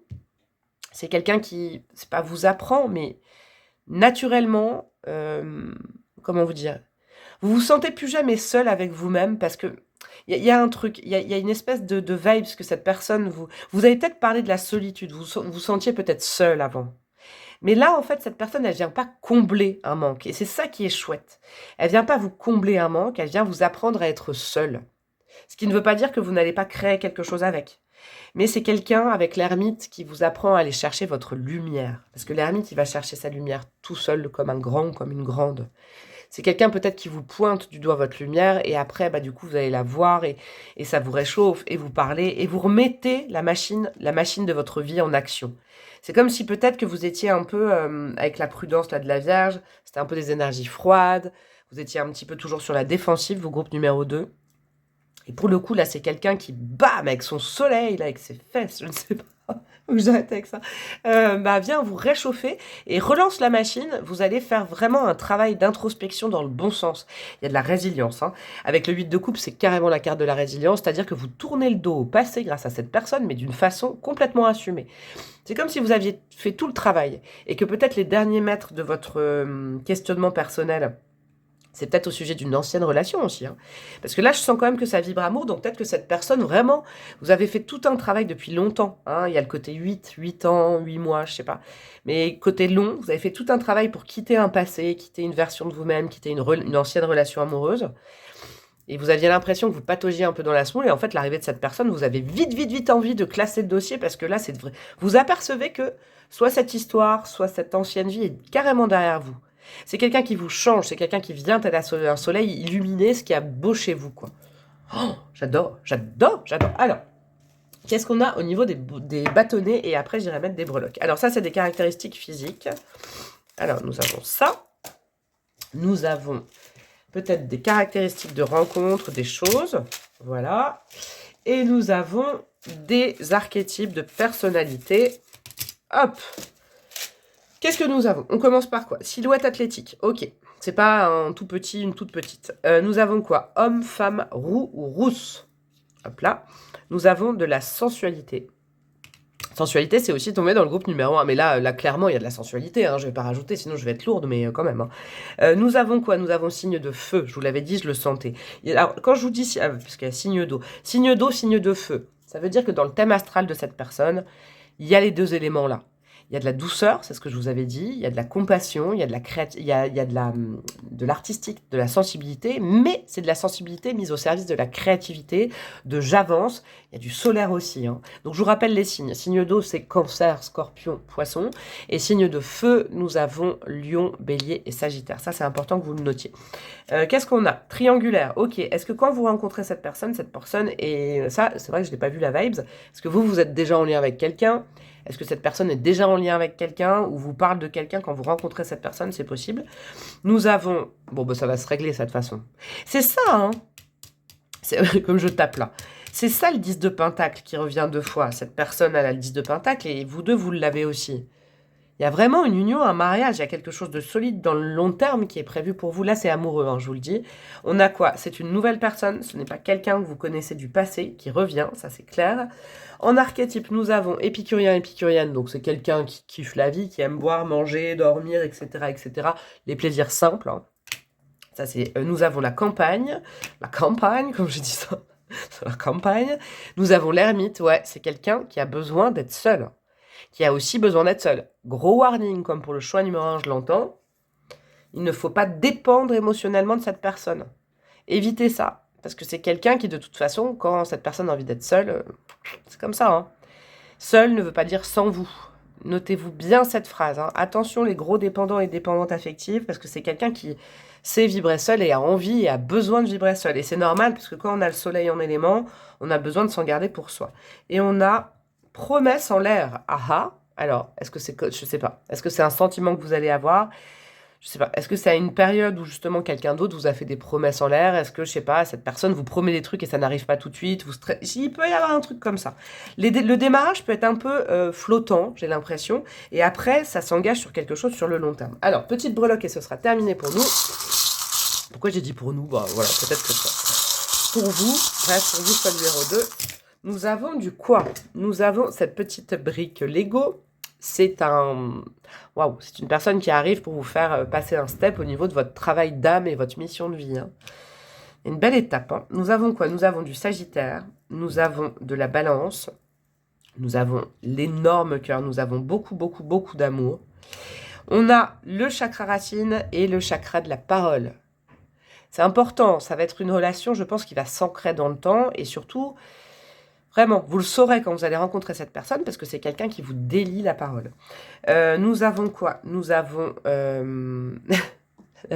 c'est quelqu'un qui, c'est pas vous apprend, mais naturellement, comment vous dire, vous vous sentez plus jamais seul avec vous-même parce que il y a un truc, il y a une espèce de vibe que cette personne, vous avez peut-être parlé de la solitude, vous sentiez peut-être seul avant. Mais là, en fait, cette personne, elle vient pas combler un manque. Et c'est ça qui est chouette. Elle vient pas vous combler un manque, elle vient vous apprendre à être seule. Ce qui ne veut pas dire que vous n'allez pas créer quelque chose avec. Mais c'est quelqu'un avec l'ermite qui vous apprend à aller chercher votre lumière. Parce que l'ermite, il va chercher sa lumière tout seul, comme un grand ou comme une grande. C'est quelqu'un peut-être qui vous pointe du doigt votre lumière et après, du coup, vous allez la voir et ça vous réchauffe et vous parlez et vous remettez la machine de votre vie en action. C'est comme si peut-être que vous étiez un peu, avec la prudence là, de la Vierge, c'était un peu des énergies froides, vous étiez un petit peu toujours sur la défensive, vos groupes numéro 2. Et pour le coup, là, c'est quelqu'un qui, bam, avec son soleil, là, avec ses fesses, je ne sais pas, faut que j'arrête avec ça, vient vous réchauffer et relance la machine. Vous allez faire vraiment un travail d'introspection dans le bon sens. Il y a de la résilience, hein. Avec le 8 de coupe, c'est carrément la carte de la résilience, c'est-à-dire que vous tournez le dos au passé grâce à cette personne, mais d'une façon complètement assumée. C'est comme si vous aviez fait tout le travail et que peut-être les derniers mètres de votre questionnement personnel, c'est peut-être au sujet d'une ancienne relation aussi, hein. Parce que là, je sens quand même que ça vibre amour, donc peut-être que cette personne, vraiment, vous avez fait tout un travail depuis longtemps, hein. Il y a le côté 8 ans, 8 mois, je sais pas. Mais côté long, vous avez fait tout un travail pour quitter un passé, quitter une version de vous-même, quitter une ancienne relation amoureuse. Et vous aviez l'impression que vous pataugiez un peu dans la semoule, et en fait, l'arrivée de cette personne, vous avez vite envie de classer le dossier, parce que là, c'est vrai. Vous apercevez que soit cette histoire, soit cette ancienne vie est carrément derrière vous. C'est quelqu'un qui vous change, c'est quelqu'un qui vient à un soleil illuminer ce qui a beau chez vous, quoi. Oh, j'adore. Alors, qu'est-ce qu'on a au niveau des bâtonnets? Et après, j'irai mettre des breloques. Alors ça, c'est des caractéristiques physiques. Alors, nous avons ça. Nous avons peut-être des caractéristiques de rencontre, des choses. Voilà. Et nous avons des archétypes de personnalité. Hop! Qu'est-ce que nous avons? On commence par quoi? Silhouette athlétique. Ok. C'est pas un tout petit, une toute petite. Nous avons quoi? Homme, femme, roux ou rousse. Hop là. Nous avons de la sensualité. Sensualité, c'est aussi tombé dans le groupe numéro 1. Mais là clairement, il y a de la sensualité. Hein. Je vais pas rajouter, sinon je vais être lourde, mais quand même. Hein. Nous avons quoi? Nous avons signe de feu. Je vous l'avais dit, je le sentais. Alors, quand je vous dis... parce qu'il y a signe d'eau. Signe d'eau, signe de feu. Ça veut dire que dans le thème astral de cette personne, il y a les deux éléments-là. Il y a de la douceur, c'est ce que je vous avais dit, il y a de la compassion, il y a de la de l'artistique, de la sensibilité, mais c'est de la sensibilité mise au service de la créativité, de j'avance, il y a du solaire aussi. Hein. Donc je vous rappelle les signes. Signe d'eau, c'est Cancer, Scorpion, Poisson, et signe de feu, nous avons Lion, Bélier et Sagittaire. Ça, c'est important que vous le notiez. Qu'est-ce qu'on a? Triangulaire, ok. Est-ce que quand vous rencontrez cette personne, et ça, c'est vrai que je n'ai pas vu la vibes, est-ce que vous êtes déjà en lien avec quelqu'un? Est-ce que cette personne est déjà en lien avec quelqu'un ou vous parle de quelqu'un quand vous rencontrez cette personne? C'est possible. Nous avons... Bon, bah, ça va se régler, ça, de toute façon. C'est ça, hein. C'est comme je tape là. C'est ça, le 10 de Pentacle qui revient 2 fois. Cette personne, elle a le 10 de Pentacle et vous deux, vous l'avez aussi. Il y a vraiment une union, un mariage, il y a quelque chose de solide dans le long terme qui est prévu pour vous. Là, c'est amoureux, hein, je vous le dis. On a quoi? C'est une nouvelle personne, ce n'est pas quelqu'un que vous connaissez du passé qui revient, ça c'est clair. En archétype, nous avons épicurien, épicurienne, donc c'est quelqu'un qui kiffe la vie, qui aime boire, manger, dormir, etc., etc. Les plaisirs simples. Hein. Ça c'est. Nous avons la campagne, comme je dis ça, la campagne. Nous avons l'ermite, ouais, c'est quelqu'un qui a besoin d'être seul. Qui a aussi besoin d'être seul. Gros warning, comme pour le choix numéro 1, je l'entends. Il ne faut pas dépendre émotionnellement de cette personne. Évitez ça. Parce que c'est quelqu'un qui, de toute façon, quand cette personne a envie d'être seule, c'est comme ça. Hein. Seul ne veut pas dire sans vous. Notez-vous bien cette phrase. Hein. Attention les gros dépendants et dépendantes affectives, parce que c'est quelqu'un qui sait vibrer seul et a envie et a besoin de vibrer seul. Et c'est normal, parce que quand on a le soleil en élément, on a besoin de s'en garder pour soi. Et on a... promesse en l'air. Ah. Alors, est-ce que c'est... Je sais pas. Est-ce que c'est un sentiment que vous allez avoir? Je sais pas. Est-ce que c'est à une période où justement quelqu'un d'autre vous a fait des promesses en l'air? Est-ce que, je sais pas, cette personne vous promet des trucs et ça n'arrive pas tout de suite? Il peut y avoir un truc comme ça. Le démarrage peut être un peu flottant, j'ai l'impression. Et après, ça s'engage sur quelque chose sur le long terme. Alors, petite breloque et ce sera terminé pour nous. Pourquoi j'ai dit pour nous? Bah voilà, peut-être que ça. Pour vous, bref, pour vous, soit numéro 2. Nous avons du quoi? Nous avons cette petite brique Lego. C'est un... Waouh, c'est une personne qui arrive pour vous faire passer un step au niveau de votre travail d'âme et votre mission de vie. Hein. Une belle étape. Hein. Nous avons quoi? Nous avons du Sagittaire. Nous avons de la Balance. Nous avons l'énorme cœur. Nous avons beaucoup, beaucoup, beaucoup d'amour. On a le chakra racine et le chakra de la parole. C'est important. Ça va être une relation, je pense, qui va s'ancrer dans le temps et surtout... Vraiment, vous le saurez quand vous allez rencontrer cette personne parce que c'est quelqu'un qui vous délie la parole. Nous avons quoi? Nous avons la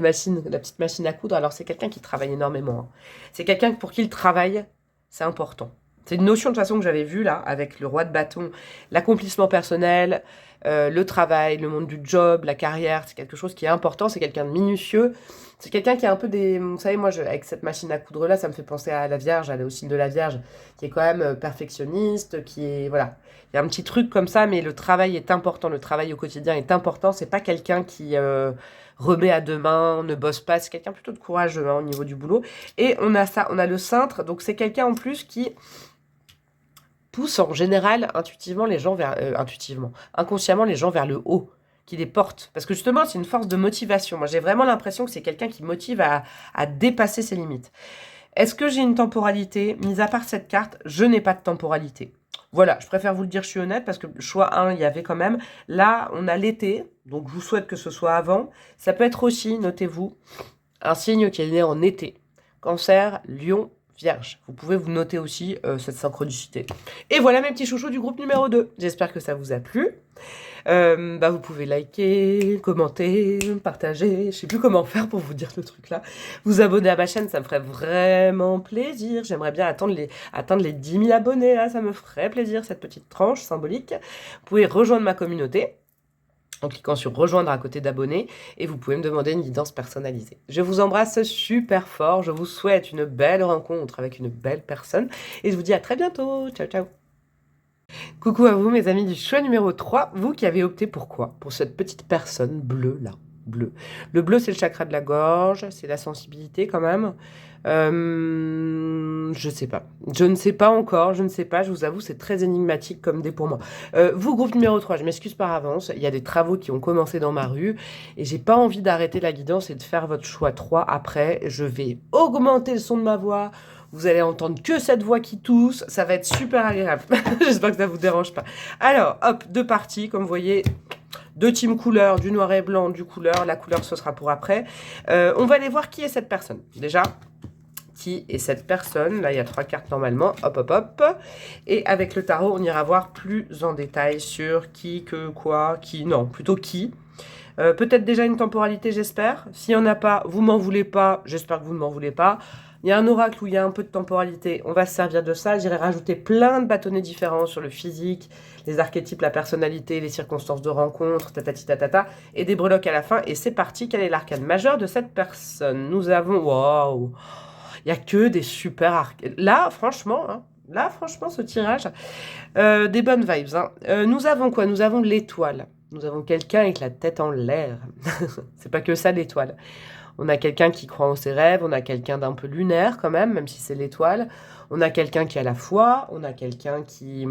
petite machine à coudre. Alors, c'est quelqu'un qui travaille énormément. Hein. C'est quelqu'un pour qui le travail, c'est important. C'est une notion de toute façon que j'avais vue là, avec le roi de bâton. L'accomplissement personnel, le travail, le monde du job, la carrière, c'est quelque chose qui est important. C'est quelqu'un de minutieux. C'est quelqu'un qui a un peu des... Vous savez, moi, avec cette machine à coudre là, ça me fait penser à la Vierge, à au signe de la Vierge, qui est quand même perfectionniste, qui est... Voilà. Il y a un petit truc comme ça, mais le travail est important. Le travail au quotidien est important. C'est pas quelqu'un qui... remet à demain, ne bosse pas, c'est quelqu'un plutôt de courageux hein, au niveau du boulot. Et on a ça, on a le cintre, donc c'est quelqu'un en plus qui pousse en général intuitivement les gens vers... inconsciemment les gens vers le haut, qui les porte. Parce que justement, c'est une force de motivation. Moi, j'ai vraiment l'impression que c'est quelqu'un qui motive à dépasser ses limites. Est-ce que j'ai une temporalité? Mis à part cette carte, je n'ai pas de temporalité. Voilà, je préfère vous le dire, je suis honnête, parce que choix 1, il y avait quand même. Là, on a l'été, donc je vous souhaite que ce soit avant. Ça peut être aussi, notez-vous, un signe qui est né en été. Cancer, Lion, Vierge. Vous pouvez vous noter aussi cette synchronicité. Et voilà mes petits chouchous du groupe numéro 2. J'espère que ça vous a plu. Vous pouvez liker, commenter, partager. Je sais plus comment faire pour vous dire le truc là. Vous abonner à ma chaîne, ça me ferait vraiment plaisir. J'aimerais bien atteindre les 10 000 abonnés là. Ça me ferait plaisir, cette petite tranche symbolique. Vous pouvez rejoindre ma communauté en cliquant sur rejoindre à côté d'abonnés et vous pouvez me demander une guidance personnalisée. Je vous embrasse super fort. Je vous souhaite une belle rencontre avec une belle personne et je vous dis à très bientôt. Ciao, ciao. Coucou à vous mes amis du choix numéro 3, vous qui avez opté pour quoi? Pour cette petite personne bleue là, bleu. Le bleu c'est le chakra de la gorge, c'est la sensibilité quand même. Je sais pas. Je ne sais pas encore, je ne sais pas, je vous avoue, c'est très énigmatique comme dé pour moi. Vous, groupe numéro 3, je m'excuse par avance, il y a des travaux qui ont commencé dans ma rue et j'ai pas envie d'arrêter la guidance et de faire votre choix 3 après. Je vais augmenter le son de ma voix, vous allez entendre que cette voix qui tousse, ça va être super agréable. J'espère que ça vous dérange pas. Alors, hop, deux parties, comme vous voyez, deux teams couleurs, du noir et blanc, du couleur. La couleur, ce sera pour après. On va aller voir qui est cette personne. Déjà, qui est cette personne. Là, il y a 3 cartes normalement. Hop, hop, hop. Et avec le tarot, on ira voir plus en détail sur qui, que, quoi, qui. Non, plutôt qui. Peut-être déjà une temporalité, j'espère. S'il n'y en a pas, vous m'en voulez pas. J'espère que vous ne m'en voulez pas. Il y a un oracle où il y a un peu de temporalité. On va se servir de ça. J'irai rajouter plein de bâtonnets différents sur le physique, les archétypes, la personnalité, les circonstances de rencontre, tatati tatata, et des breloques à la fin. Et c'est parti. Quel est l'arcane majeur de cette personne? Nous avons... Waouh! Il n'y a que des super arcades. Là, franchement, ce tirage, des bonnes vibes. Hein. Nous avons quoi? Nous avons l'étoile. Nous avons quelqu'un avec la tête en l'air. C'est pas que ça, l'étoile. On a quelqu'un qui croit en ses rêves, on a quelqu'un d'un peu lunaire quand même si c'est l'étoile. On a quelqu'un qui a la foi, on a quelqu'un qui...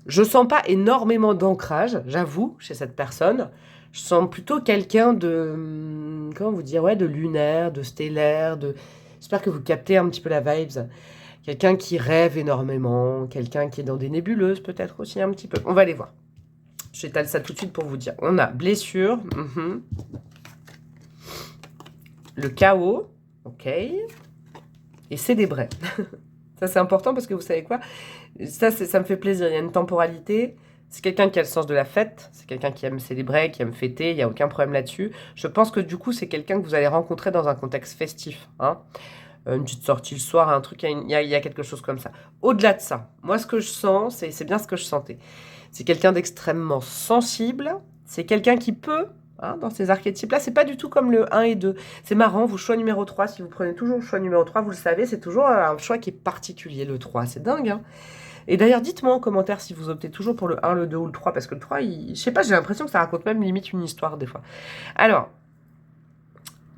Je sens pas énormément d'ancrage, j'avoue, chez cette personne. Je sens plutôt quelqu'un de... Comment vous dire? Ouais, de lunaire, de stellaire, de... J'espère que vous captez un petit peu la vibes. Quelqu'un qui rêve énormément, quelqu'un qui est dans des nébuleuses peut-être aussi un petit peu. On va aller voir. J'étale ça tout de suite pour vous dire. On a blessure. Le chaos. Ok. Et célébrer. Ça, c'est important parce que vous savez quoi? Ça me fait plaisir. Il y a une temporalité. C'est quelqu'un qui a le sens de la fête. C'est quelqu'un qui aime célébrer, qui aime fêter. Il n'y a aucun problème là-dessus. Je pense que du coup, c'est quelqu'un que vous allez rencontrer dans un contexte festif. Hein. Une petite sortie le soir, un truc, il y a quelque chose comme ça. Au-delà de ça, moi, ce que je sens, c'est bien ce que je sentais. C'est quelqu'un d'extrêmement sensible. C'est quelqu'un qui peut, hein, dans ces archétypes-là, c'est pas du tout comme le 1 et 2. C'est marrant, vous, choix numéro 3, si vous prenez toujours le choix numéro 3, vous le savez, c'est toujours un choix qui est particulier, le 3. C'est dingue, hein. Et d'ailleurs, dites-moi en commentaire si vous optez toujours pour le 1, le 2 ou le 3, parce que le 3, je sais pas, j'ai l'impression que ça raconte même limite une histoire, des fois. Alors,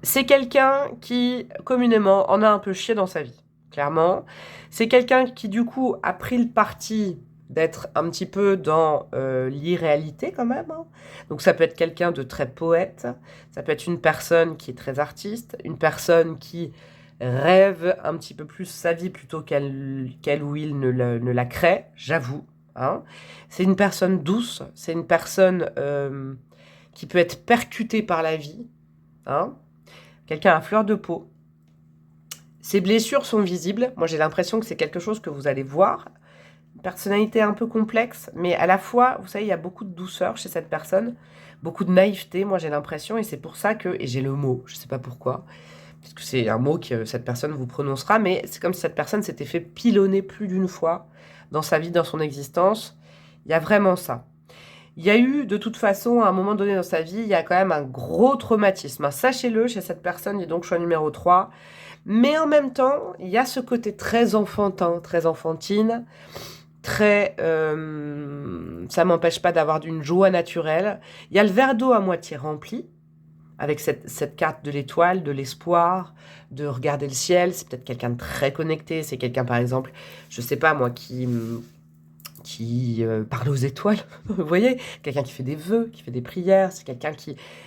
c'est quelqu'un qui, communément, en a un peu chié dans sa vie, clairement. C'est quelqu'un qui, du coup, a pris le parti d'être un petit peu dans l'irréalité, quand même. Hein. Donc, ça peut être quelqu'un de très poète, ça peut être une personne qui est très artiste, une personne qui rêve un petit peu plus sa vie plutôt qu'elle ou il ne la crée, j'avoue. Hein. C'est une personne douce, c'est une personne qui peut être percutée par la vie, hein. Quelqu'un à fleur de peau. Ses blessures sont visibles. Moi, j'ai l'impression que c'est quelque chose que vous allez voir. Une personnalité un peu complexe, mais à la fois, vous savez, il y a beaucoup de douceur chez cette personne, beaucoup de naïveté, moi, j'ai l'impression, et c'est pour ça que, et j'ai le mot, je ne sais pas pourquoi, parce que c'est un mot que cette personne vous prononcera, mais c'est comme si cette personne s'était fait pilonner plus d'une fois dans sa vie, dans son existence. Il y a vraiment ça. Il y a eu, de toute façon, à un moment donné dans sa vie, il y a quand même un gros traumatisme. Sachez-le, chez cette personne, il est donc choix numéro 3. Mais en même temps, il y a ce côté très enfantin, très enfantine, très... ça m'empêche pas d'avoir une joie naturelle. Il y a le verre d'eau à moitié rempli, avec cette carte de l'étoile, de l'espoir, de regarder le ciel. C'est peut-être quelqu'un de très connecté. C'est quelqu'un, par exemple, je sais pas moi, qui parle aux étoiles, vous voyez, quelqu'un qui fait des vœux, qui fait des prières, c'est quelqu'un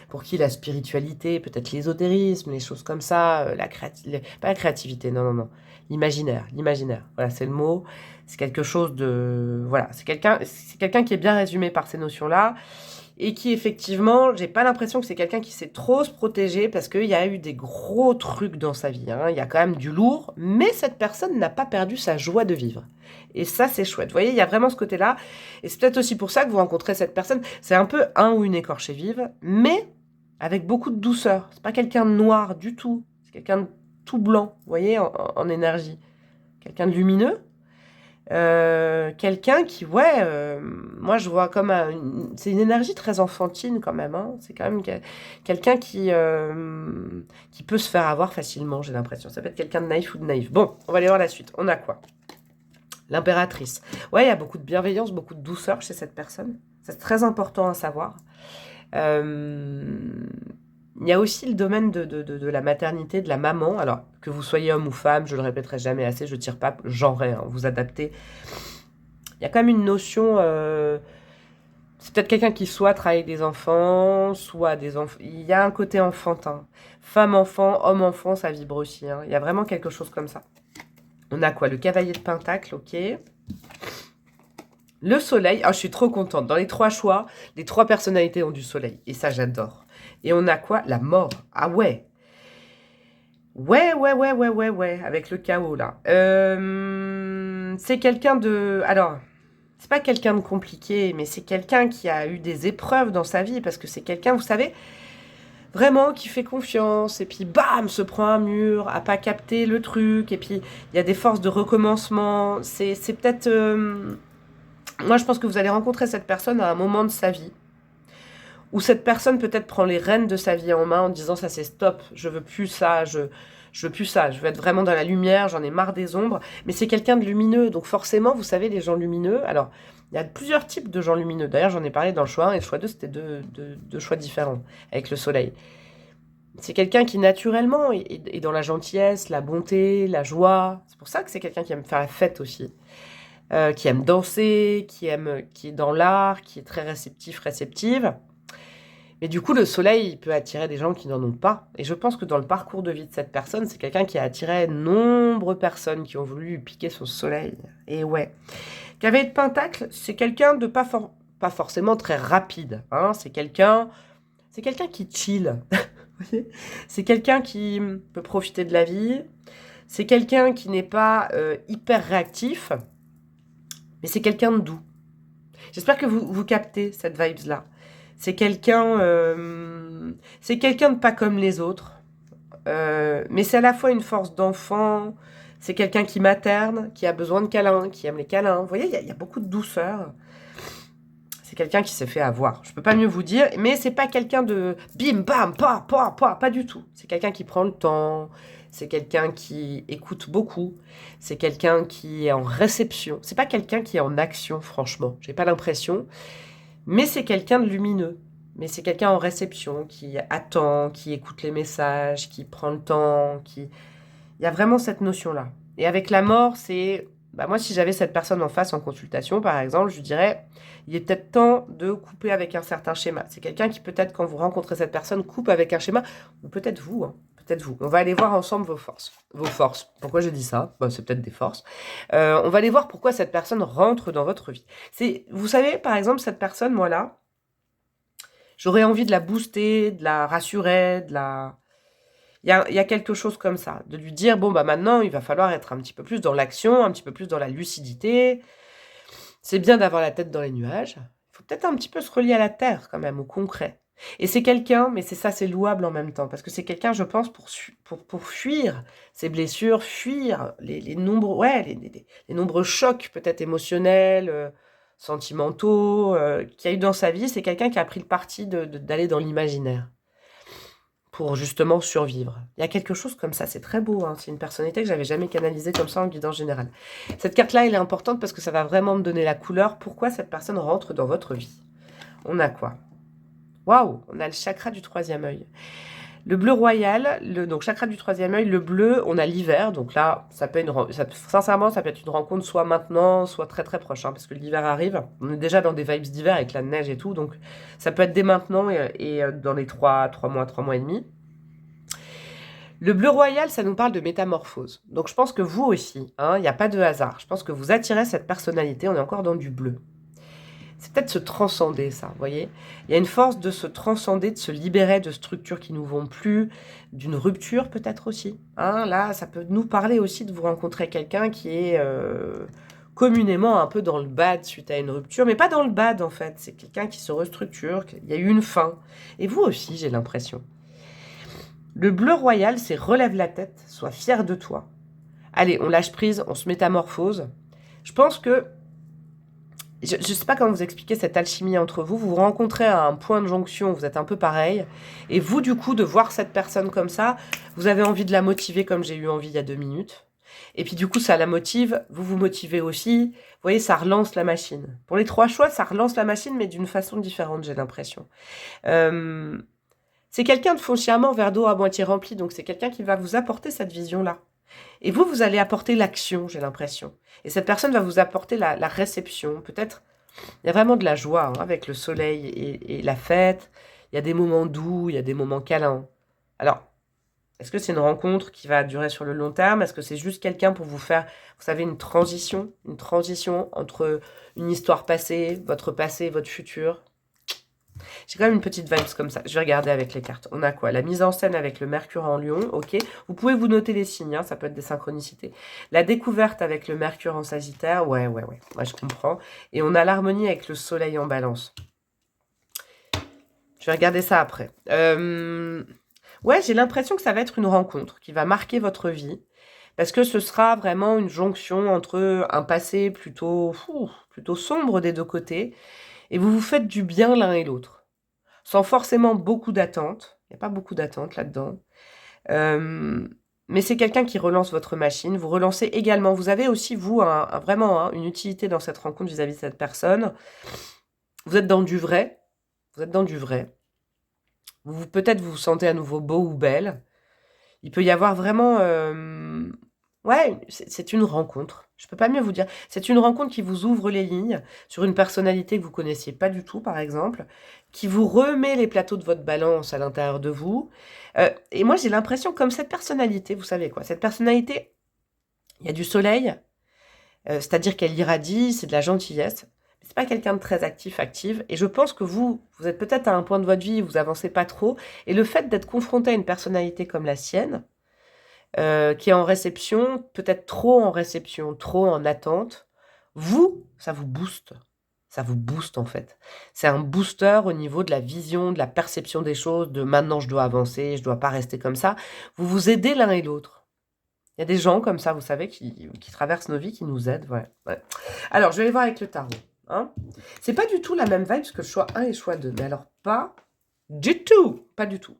pour qui la spiritualité, peut-être l'ésotérisme, les choses comme ça, pas la créativité, non, l'imaginaire, voilà, c'est le mot, c'est quelque chose de, voilà, c'est quelqu'un qui est bien résumé par ces notions-là, et qui effectivement, j'ai pas l'impression que c'est quelqu'un qui sait trop se protéger parce qu'il y a eu des gros trucs dans sa vie, hein. Il y a quand même du lourd, mais cette personne n'a pas perdu sa joie de vivre. Et ça, c'est chouette. Vous voyez, il y a vraiment ce côté-là. Et c'est peut-être aussi pour ça que vous rencontrez cette personne. C'est un peu un ou une écorchée vive, mais avec beaucoup de douceur. C'est pas quelqu'un de noir du tout. C'est quelqu'un de tout blanc, vous voyez, en énergie. Quelqu'un de lumineux. Quelqu'un qui, moi je vois comme c'est une énergie très enfantine quand même, hein. C'est quand même quelqu'un qui peut se faire avoir facilement, j'ai l'impression. Ça peut être quelqu'un de naïf ou de naïf. Bon, on va aller voir la suite. On a quoi? L'impératrice. Ouais, il y a beaucoup de bienveillance, beaucoup de douceur chez cette personne. C'est très important à savoir. Il y a aussi le domaine de la maternité, de la maman. Alors, que vous soyez homme ou femme, je le répéterai jamais assez, je tire pas genré, hein, vous adaptez. Il y a quand même une notion... c'est peut-être quelqu'un qui soit travaille avec des enfants, soit des enfants... Il y a un côté enfantin. Femme-enfant, homme-enfant, ça vibre aussi. Hein. Il y a vraiment quelque chose comme ça. On a quoi? Le cavalier de Pentacle, ok. Le soleil, ah, je suis trop contente. Dans les 3 choix, les 3 personnalités ont du soleil. Et ça, j'adore. Et on a quoi? La mort. Ah ouais. Ouais. Avec le chaos, là. C'est quelqu'un de... Alors, c'est pas quelqu'un de compliqué, mais c'est quelqu'un qui a eu des épreuves dans sa vie. Parce que c'est quelqu'un, vous savez, vraiment qui fait confiance. Et puis, bam, se prend un mur, a pas capté le truc. Et puis, il y a des forces de recommencement. C'est peut-être... Moi, je pense que vous allez rencontrer cette personne à un moment de sa vie où cette personne peut-être prend les rênes de sa vie en main en disant ça c'est stop, je veux plus ça, je veux plus ça, je veux être vraiment dans la lumière, j'en ai marre des ombres. Mais c'est quelqu'un de lumineux, donc forcément, vous savez, les gens lumineux, alors il y a plusieurs types de gens lumineux. D'ailleurs, j'en ai parlé dans le choix 1 et le choix 2, c'était deux choix différents avec le soleil. C'est quelqu'un qui naturellement est dans la gentillesse, la bonté, la joie. C'est pour ça que c'est quelqu'un qui aime faire la fête aussi. Qui aime danser, qui est dans l'art, qui est très réceptive. Mais du coup, le soleil, il peut attirer des gens qui n'en ont pas. Et je pense que dans le parcours de vie de cette personne, c'est quelqu'un qui a attiré nombreuses personnes qui ont voulu lui piquer son soleil. Et ouais. Cavalier de Pentacle, c'est quelqu'un de pas forcément très rapide. Hein. C'est quelqu'un qui chill. C'est quelqu'un qui peut profiter de la vie. C'est quelqu'un qui n'est pas hyper réactif. Mais c'est quelqu'un de doux. J'espère que vous captez cette vibes-là. C'est quelqu'un de pas comme les autres. Mais c'est à la fois une force d'enfant. C'est quelqu'un qui materne, qui a besoin de câlins, qui aime les câlins. Vous voyez, il y a beaucoup de douceur. C'est quelqu'un qui s'est fait avoir. Je peux pas mieux vous dire. Mais c'est pas quelqu'un de bim, bam, pas du tout. C'est quelqu'un qui prend le temps. C'est quelqu'un qui écoute beaucoup. C'est quelqu'un qui est en réception. C'est pas quelqu'un qui est en action, franchement. J'ai pas l'impression. Mais c'est quelqu'un de lumineux. Mais c'est quelqu'un en réception, qui attend, qui écoute les messages, qui prend le temps, qui... Il y a vraiment cette notion-là. Et avec la mort, c'est... Bah moi, si j'avais cette personne en face en consultation, par exemple, je lui dirais, il est peut-être temps de couper avec un certain schéma. C'est quelqu'un qui, peut-être, quand vous rencontrez cette personne, coupe avec un schéma, ou peut-être vous, hein. Peut-être vous. On va aller voir ensemble vos forces. Vos forces. Pourquoi je dis ça? Bah, c'est peut-être des forces. On va aller voir pourquoi cette personne rentre dans votre vie. Vous savez, par exemple, cette personne, moi là, j'aurais envie de la booster, de la rassurer, de la... Il y a quelque chose comme ça. De lui dire, bon, bah maintenant, il va falloir être un petit peu plus dans l'action, un petit peu plus dans la lucidité. C'est bien d'avoir la tête dans les nuages. Il faut peut-être un petit peu se relier à la terre, quand même, au concret. Et c'est quelqu'un, mais c'est louable en même temps, parce que c'est quelqu'un, je pense, pour fuir ses blessures, fuir les nombreux, les nombreux chocs, peut-être émotionnels, sentimentaux, qu'il y a eu dans sa vie. C'est quelqu'un qui a pris le parti d'aller dans l'imaginaire pour justement survivre. Il y a quelque chose comme ça, c'est très beau, hein. C'est une personnalité que j'avais jamais canalisée comme ça en guidance générale. Cette carte-là, elle est importante parce que ça va vraiment me donner la couleur. Pourquoi cette personne rentre dans votre vie? On a quoi? Waouh, on a le chakra du 3e œil. Le bleu royal, donc chakra du 3e œil, le bleu, on a l'hiver. Donc là, sincèrement, ça peut être une rencontre soit maintenant, soit très très proche, hein, parce que l'hiver arrive. On est déjà dans des vibes d'hiver avec la neige et tout, donc ça peut être dès maintenant et dans les 3 mois et demi. Le bleu royal, ça nous parle de métamorphose. Donc je pense que vous aussi, hein, il n'y a pas de hasard. Je pense que vous attirez cette personnalité, on est encore dans du bleu. C'est peut-être se transcender, ça, vous voyez. Il y a une force de se transcender, de se libérer de structures qui ne nous vont plus, d'une rupture peut-être aussi. Hein, là, ça peut nous parler aussi de vous rencontrer quelqu'un qui est communément un peu dans le bad suite à une rupture, mais pas dans le bad en fait. C'est quelqu'un qui se restructure, il y a eu une fin. Et vous aussi, j'ai l'impression. Le bleu royal, c'est relève la tête, sois fier de toi. Allez, on lâche prise, on se métamorphose. Je pense que je ne sais pas comment vous expliquer cette alchimie entre vous. Vous vous rencontrez à un point de jonction, vous êtes un peu pareil. Et vous, du coup, de voir cette personne comme ça, vous avez envie de la motiver comme j'ai eu envie il y a 2 minutes. Et puis du coup, ça la motive. Vous vous motivez aussi. Vous voyez, ça relance la machine. Pour les 3 choix, ça relance la machine, mais d'une façon différente, j'ai l'impression. C'est quelqu'un de foncièrement verre d'eau à moitié rempli, donc c'est quelqu'un qui va vous apporter cette vision-là. Et vous, vous allez apporter l'action, j'ai l'impression. Et cette personne va vous apporter la réception. Peut-être, il y a vraiment de la joie hein, avec le soleil et la fête. Il y a des moments doux, il y a des moments câlins. Alors, est-ce que c'est une rencontre qui va durer sur le long terme? Est-ce que c'est juste quelqu'un pour vous faire, vous savez, une transition entre une histoire passée, votre futur? J'ai quand même une petite vibe comme ça. Je vais regarder avec les cartes. On a quoi? La mise en scène avec le Mercure en Lion, ok. Vous pouvez vous noter les signes, hein, ça peut être des synchronicités. La découverte avec le Mercure en Sagittaire, ouais. Moi, je comprends. Et on a l'harmonie avec le Soleil en Balance. Je vais regarder ça après. Ouais, j'ai l'impression que ça va être une rencontre qui va marquer votre vie. Parce que ce sera vraiment une jonction entre un passé plutôt sombre des deux côtés. Et vous vous faites du bien l'un et l'autre. Sans forcément beaucoup d'attentes. Il n'y a pas beaucoup d'attentes là-dedans. Mais c'est quelqu'un qui relance votre machine. Vous relancez également. Vous avez aussi, vous, vraiment une utilité dans cette rencontre vis-à-vis de cette personne. Vous êtes dans du vrai. Peut-être vous vous sentez à nouveau beau ou belle. Il peut y avoir vraiment... ouais, c'est une rencontre. Je peux pas mieux vous dire. C'est une rencontre qui vous ouvre les lignes sur une personnalité que vous connaissiez pas du tout, par exemple, qui vous remet les plateaux de votre balance à l'intérieur de vous. Et moi, j'ai l'impression, comme cette personnalité, vous savez quoi, cette personnalité, il y a du soleil, c'est-à-dire qu'elle irradie, c'est de la gentillesse. C'est pas quelqu'un de très active. Et je pense que vous êtes peut-être à un point de votre vie où vous avancez pas trop. Et le fait d'être confronté à une personnalité comme la sienne, qui est en réception, peut-être trop en réception, trop en attente, ça vous booste. Ça vous booste en fait. C'est un booster au niveau de la vision, de la perception des choses, de maintenant je dois avancer, je dois pas rester comme ça. Vous vous aidez l'un et l'autre. Il y a des gens comme ça, vous savez, qui traversent nos vies, qui nous aident. Ouais. Alors, je vais aller voir avec le tarot. Hein. C'est pas du tout la même vibe que choix 1 et choix 2. Mais alors, pas du tout. Pas du tout.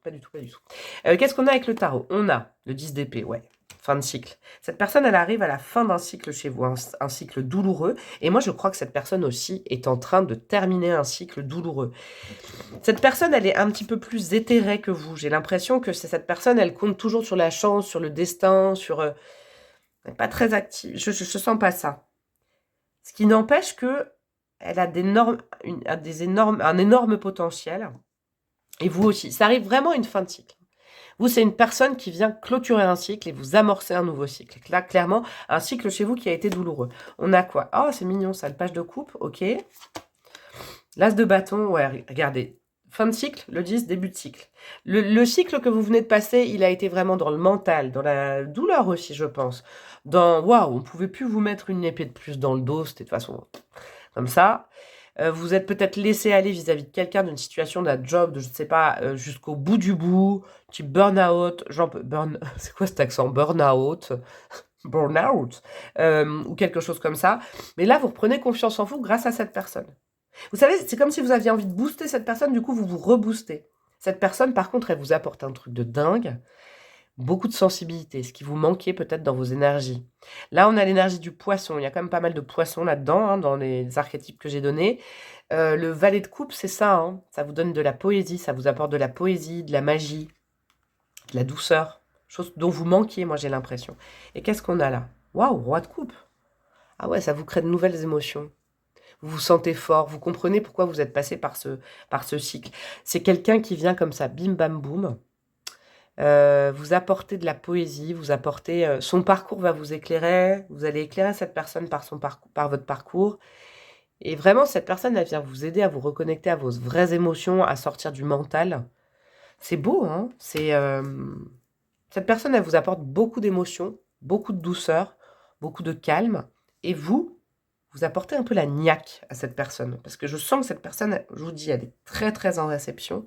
Qu'est-ce qu'on a avec le tarot? On a le 10 d'épée, ouais. Fin de cycle. Cette personne, elle arrive à la fin d'un cycle chez vous, un cycle douloureux. Et moi, je crois que cette personne aussi est en train de terminer un cycle douloureux. Cette personne, elle est un petit peu plus éthérée que vous. J'ai l'impression que cette personne, elle compte toujours sur la chance, sur le destin, sur... elle n'est pas très active. Je sens pas ça. Ce qui n'empêche que elle a un énorme potentiel. Et vous aussi. Ça arrive vraiment à une fin de cycle. Vous, c'est une personne qui vient clôturer un cycle et vous amorcer un nouveau cycle. Là, clairement, un cycle chez vous qui a été douloureux. On a quoi? Oh, c'est mignon ça, le page de coupe, ok. L'as de bâton, ouais, regardez. Fin de cycle, le 10, début de cycle. Le cycle que vous venez de passer, il a été vraiment dans le mental, dans la douleur aussi, je pense. Waouh, on ne pouvait plus vous mettre une épée de plus dans le dos, c'était de toute façon comme ça. Vous êtes peut-être laissé aller vis-à-vis de quelqu'un, d'une situation, d'un job, de je ne sais pas, jusqu'au bout du bout, type burn-out, c'est quoi cet accent? Burn-out, ou quelque chose comme ça. Mais là, vous reprenez confiance en vous grâce à cette personne. Vous savez, c'est comme si vous aviez envie de booster cette personne, du coup, vous vous reboostez. Cette personne, par contre, elle vous apporte un truc de dingue. Beaucoup de sensibilité, ce qui vous manquait peut-être dans vos énergies. Là, on a l'énergie du poisson. Il y a quand même pas mal de poissons là-dedans, hein, dans les archétypes que j'ai donnés. Le valet de coupe, c'est ça. Hein. Ça vous donne de la poésie, ça vous apporte de la poésie, de la magie, de la douceur. Chose dont vous manquiez, moi, j'ai l'impression. Et qu'est-ce qu'on a là? Waouh, roi de coupe. Ah ouais, ça vous crée de nouvelles émotions. Vous vous sentez fort, vous comprenez pourquoi vous êtes passé par ce cycle. C'est quelqu'un qui vient comme ça, bim bam boum. Vous apportez de la poésie, son parcours va vous éclairer, vous allez éclairer cette personne par votre parcours. Et vraiment, cette personne, elle vient vous aider à vous reconnecter à vos vraies émotions, à sortir du mental. C'est beau, hein? Cette personne, elle vous apporte beaucoup d'émotions, beaucoup de douceur, beaucoup de calme. Et vous apportez un peu la niaque à cette personne. Parce que je sens que cette personne, je vous dis, elle est très, très en réception.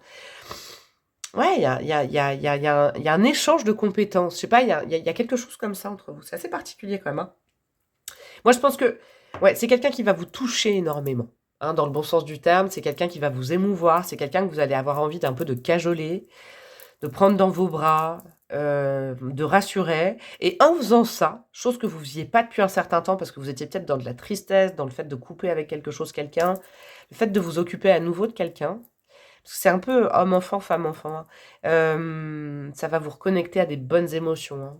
Ouais, il y a un échange de compétences. Je sais pas, il y a quelque chose comme ça entre vous. C'est assez particulier quand même. Hein. Moi, je pense que ouais, c'est quelqu'un qui va vous toucher énormément. Hein, dans le bon sens du terme, c'est quelqu'un qui va vous émouvoir. C'est quelqu'un que vous allez avoir envie d'un peu de cajoler, de prendre dans vos bras, de rassurer. Et en faisant ça, chose que vous ne faisiez pas depuis un certain temps parce que vous étiez peut-être dans de la tristesse, dans le fait de couper avec quelque chose, quelqu'un, le fait de vous occuper à nouveau de quelqu'un, C'est un peu homme-enfant, femme-enfant, hein. Ça va vous reconnecter à des bonnes émotions, hein.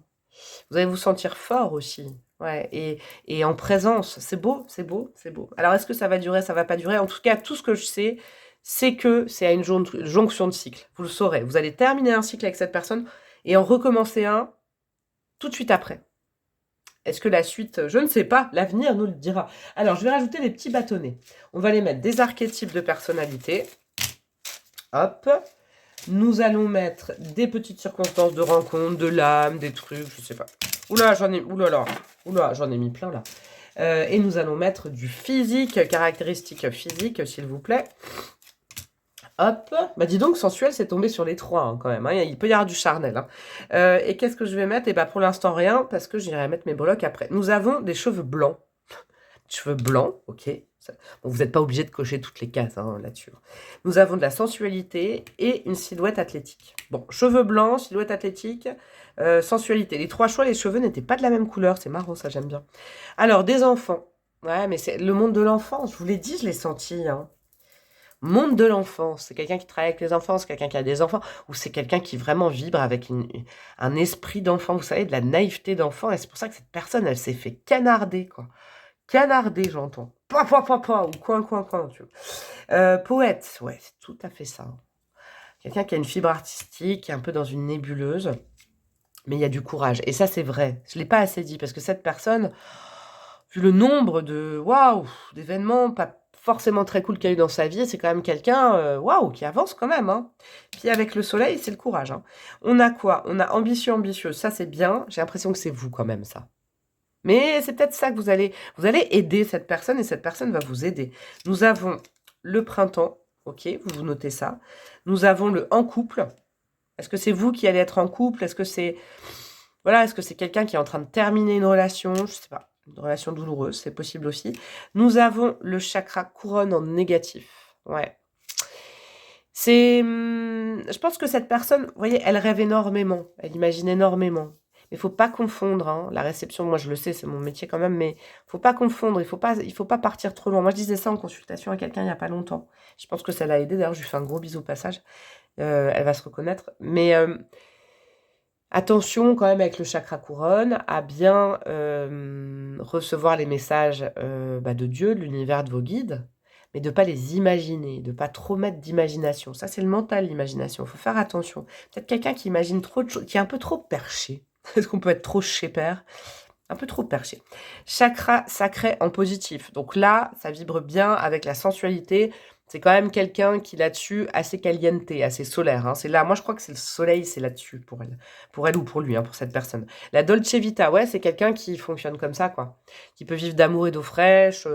Vous allez vous sentir fort aussi. Ouais, et en présence. C'est beau, c'est beau, c'est beau. Alors, est-ce que ça va durer, ça va pas durer? En tout cas, tout ce que je sais, c'est que c'est à une jonction de cycle. Vous le saurez. Vous allez terminer un cycle avec cette personne et en recommencer un tout de suite après. Est-ce que la suite, je ne sais pas, l'avenir nous le dira. Alors, je vais rajouter des petits bâtonnets. On va les mettre des archétypes de personnalité. Hop. Nous allons mettre des petites circonstances de rencontre, de l'âme, des trucs, je sais pas. Oula, j'en ai mis plein là. Et nous allons mettre du physique, caractéristiques physiques, s'il vous plaît. Hop. Bah dis donc, sensuel, c'est tombé sur les 3 hein, quand même. Hein. Il peut y avoir du charnel. Hein. Et qu'est-ce que je vais mettre? Et bah pour l'instant rien, parce que j'irai mettre mes breloques après. Nous avons des cheveux blancs. Cheveux blancs, ok. Bon, vous n'êtes pas obligé de cocher toutes les cases hein, là-dessus. Nous avons de la sensualité et une silhouette athlétique. Bon, cheveux blancs, silhouette athlétique, sensualité. Les 3 choix, les cheveux n'étaient pas de la même couleur. C'est marrant, ça, j'aime bien. Alors, des enfants. Ouais, mais c'est le monde de l'enfance. Je vous l'ai dit, je l'ai senti. Hein. Monde de l'enfance. C'est quelqu'un qui travaille avec les enfants, c'est quelqu'un qui a des enfants, ou c'est quelqu'un qui vraiment vibre avec un esprit d'enfant, vous savez, de la naïveté d'enfant. Et c'est pour ça que cette personne, elle s'est fait canarder, quoi. Canardé, j'entends. Ou coin, tu vois. Poète, ouais, c'est tout à fait ça. Quelqu'un qui a une fibre artistique, qui est un peu dans une nébuleuse, mais il y a du courage. Et ça, c'est vrai. Je ne l'ai pas assez dit, parce que cette personne, vu le nombre de, waouh, d'événements pas forcément très cool qu'il y a eu dans sa vie, c'est quand même quelqu'un, waouh, qui avance quand même. Hein. Puis avec le soleil, c'est le courage. Hein. On a quoi? On a ambitieux. Ça, c'est bien. J'ai l'impression que c'est vous quand même, ça. Mais c'est peut-être ça que vous allez aider cette personne et cette personne va vous aider. Nous avons le printemps, ok, vous notez ça. Nous avons le en couple. Est-ce que c'est vous qui allez être en couple? Est-ce que c'est voilà, est-ce que c'est quelqu'un qui est en train de terminer une relation? Je sais pas, une relation douloureuse, c'est possible aussi. Nous avons le chakra couronne en négatif. Ouais. C'est, je pense que cette personne, vous voyez, elle rêve énormément, elle imagine énormément. Mais il faut pas confondre, hein, la réception, moi je le sais, c'est mon métier quand même, mais faut pas confondre, il faut pas partir trop loin. Moi je disais ça en consultation à quelqu'un il y a pas longtemps. Je pense que ça l'a aidé, d'ailleurs je lui fais un gros bisou au passage, elle va se reconnaître. Mais attention quand même avec le chakra couronne à bien recevoir les messages de Dieu, de l'univers, de vos guides, mais de ne pas les imaginer, de ne pas trop mettre d'imagination. Ça, c'est le mental, l'imagination. Il faut faire attention. Peut-être quelqu'un qui imagine trop de choses, qui est un peu trop perché. Est-ce qu'on peut être trop chez père? Un peu trop perché. Chakra sacré en positif. Donc là, ça vibre bien avec la sensualité. C'est quand même quelqu'un qui, là-dessus, assez caliente, assez solaire. Hein. C'est là, moi, je crois que c'est le soleil, c'est là-dessus pour elle. Pour elle ou pour lui, hein, pour cette personne. La Dolce Vita, ouais, c'est quelqu'un qui fonctionne comme ça, quoi. Qui peut vivre d'amour et d'eau fraîche,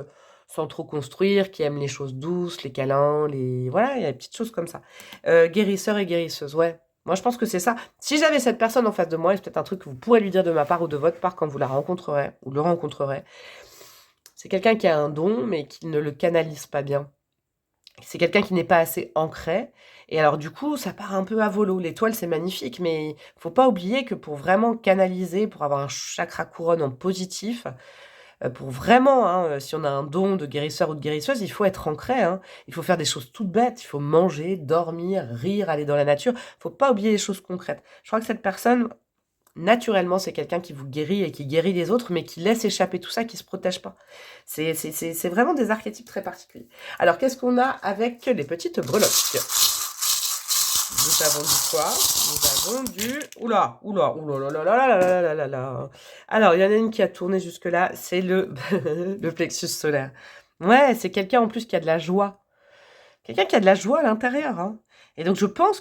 sans trop construire, qui aime les choses douces, les câlins, les... Voilà, il y a des petites choses comme ça. Guérisseur et guérisseuse, ouais. Moi, je pense que c'est ça. Si j'avais cette personne en face de moi, c'est peut-être un truc que vous pourrez lui dire de ma part ou de votre part quand vous la rencontrerez ou le rencontrerez. C'est quelqu'un qui a un don, mais qui ne le canalise pas bien. C'est quelqu'un qui n'est pas assez ancré. Et alors, du coup, ça part un peu à volo. L'étoile, c'est magnifique, mais il faut pas oublier que pour vraiment canaliser, pour avoir un chakra couronne en positif, pour vraiment, hein, si on a un don de guérisseur ou de guérisseuse, il faut être ancré. Hein. Il faut faire des choses toutes bêtes. Il faut manger, dormir, rire, aller dans la nature. Il ne faut pas oublier les choses concrètes. Je crois que cette personne, naturellement, c'est quelqu'un qui vous guérit et qui guérit les autres, mais qui laisse échapper tout ça, qui ne se protège pas. C'est vraiment des archétypes très particuliers. Alors, qu'est-ce qu'on a avec les petites breloques? Nous avons du quoi? Nous avons du... Oula. Alors, il y en a une qui a tourné jusque-là, c'est le... le plexus solaire. Ouais, c'est quelqu'un en plus qui a de la joie. Quelqu'un qui a de la joie à l'intérieur. Hein. Et donc, je pense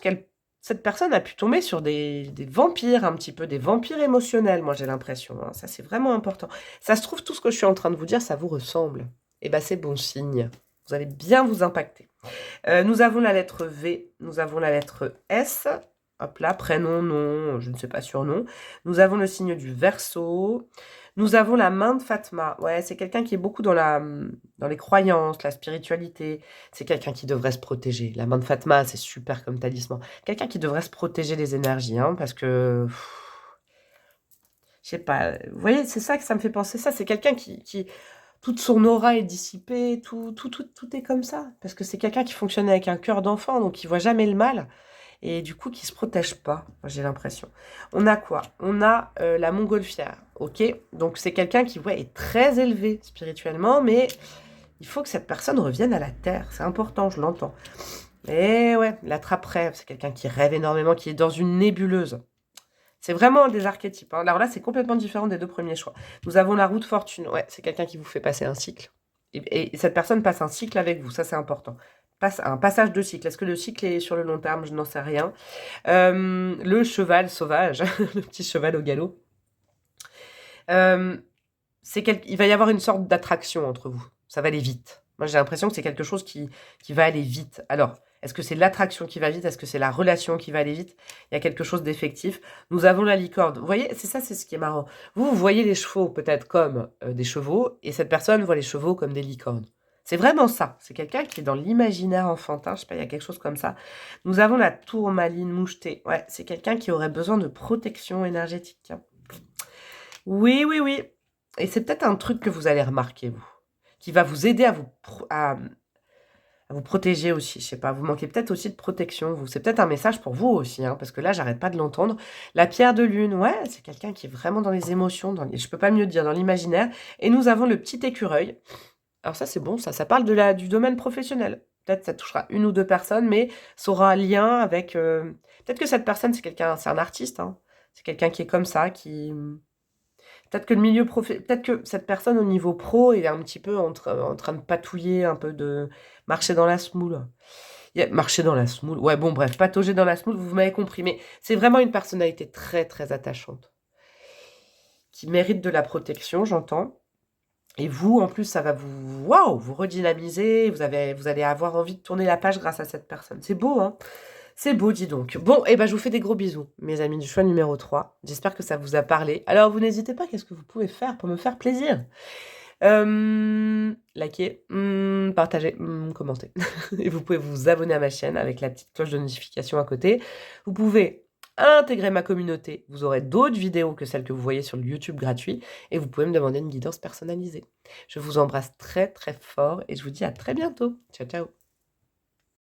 cette personne a pu tomber sur des vampires un petit peu, des vampires émotionnels, moi j'ai l'impression. Hein. Ça, c'est vraiment important. Ça se trouve, tout ce que je suis en train de vous dire, ça vous ressemble. Et bien, c'est bon signe. Vous allez bien vous impacter. Nous avons la lettre V, nous avons la lettre S, hop là, prénom, nom, je ne sais pas surnom. Nous avons le signe du Verseau. Nous avons la main de Fatma. Ouais, c'est quelqu'un qui est beaucoup dans les croyances, la spiritualité. C'est quelqu'un qui devrait se protéger. La main de Fatma, c'est super comme talisman. Quelqu'un qui devrait se protéger les énergies, hein, parce que... je sais pas. Vous voyez, c'est ça que ça me fait penser. Ça, c'est quelqu'un qui toute son aura est dissipée, tout est comme ça. Parce que c'est quelqu'un qui fonctionne avec un cœur d'enfant, donc il voit jamais le mal. Et du coup, qui se protège pas, moi, j'ai l'impression. On a quoi? On a la montgolfière, ok? Donc c'est quelqu'un qui ouais, est très élevé spirituellement, mais il faut que cette personne revienne à la terre. C'est important, je l'entends. Et ouais, l'attrape-rêve, c'est quelqu'un qui rêve énormément, qui est dans une nébuleuse. C'est vraiment des archétypes. Hein. Alors là, c'est complètement différent des deux premiers choix. Nous avons la roue de fortune. Ouais, c'est quelqu'un qui vous fait passer un cycle. Et cette personne passe un cycle avec vous. Ça, c'est important. Passe un passage de cycle. Est-ce que le cycle est sur le long terme? Je n'en sais rien. Le cheval sauvage, le petit cheval au galop. Il va y avoir une sorte d'attraction entre vous. Ça va aller vite. Moi, j'ai l'impression que c'est quelque chose qui va aller vite. Alors, est-ce que c'est l'attraction qui va vite? Est-ce que c'est la relation qui va aller vite? Il y a quelque chose d'effectif. Nous avons la licorne. Vous voyez, c'est ça, c'est ce qui est marrant. Vous voyez les chevaux peut-être comme des chevaux, et cette personne voit les chevaux comme des licornes. C'est vraiment ça. C'est quelqu'un qui est dans l'imaginaire enfantin. Je sais pas, il y a quelque chose comme ça. Nous avons la tourmaline mouchetée. Ouais, c'est quelqu'un qui aurait besoin de protection énergétique. Oui, oui, oui. Et c'est peut-être un truc que vous allez remarquer, vous, qui va vous aider à vous protéger aussi. Je sais pas, vous manquez peut-être aussi de protection, vous. C'est peut-être un message pour vous aussi, hein, parce que là, j'arrête pas de l'entendre. La pierre de lune, ouais, c'est quelqu'un qui est vraiment dans les émotions, je peux pas mieux dire, dans l'imaginaire. Et nous avons le petit écureuil. Alors ça, c'est bon, ça parle du domaine professionnel. Peut-être ça touchera une ou deux personnes, mais ça aura un lien avec... Peut-être que cette personne, c'est un artiste, hein. C'est quelqu'un qui est comme ça, qui... Peut-être que peut-être que cette personne au niveau pro est un petit peu en train de patouiller, un peu de marcher dans la semoule. Marcher dans la semoule. Ouais, bon, bref, patauger dans la semoule, vous m'avez compris. Mais c'est vraiment une personnalité très, très attachante. Qui mérite de la protection, j'entends. Et vous, en plus, ça va waouh, vous redynamiser. Vous allez avoir envie de tourner la page grâce à cette personne. C'est beau, hein? C'est beau, dis donc. Bon, et ben, je vous fais des gros bisous, mes amis du choix numéro 3. J'espère que ça vous a parlé. Alors, vous n'hésitez pas, qu'est-ce que vous pouvez faire pour me faire plaisir? Likez, partagez, commentez. Et vous pouvez vous abonner à ma chaîne avec la petite cloche de notification à côté. Vous pouvez intégrer ma communauté. Vous aurez d'autres vidéos que celles que vous voyez sur le YouTube gratuit. Et vous pouvez me demander une guidance personnalisée. Je vous embrasse très très fort et je vous dis à très bientôt. Ciao, ciao.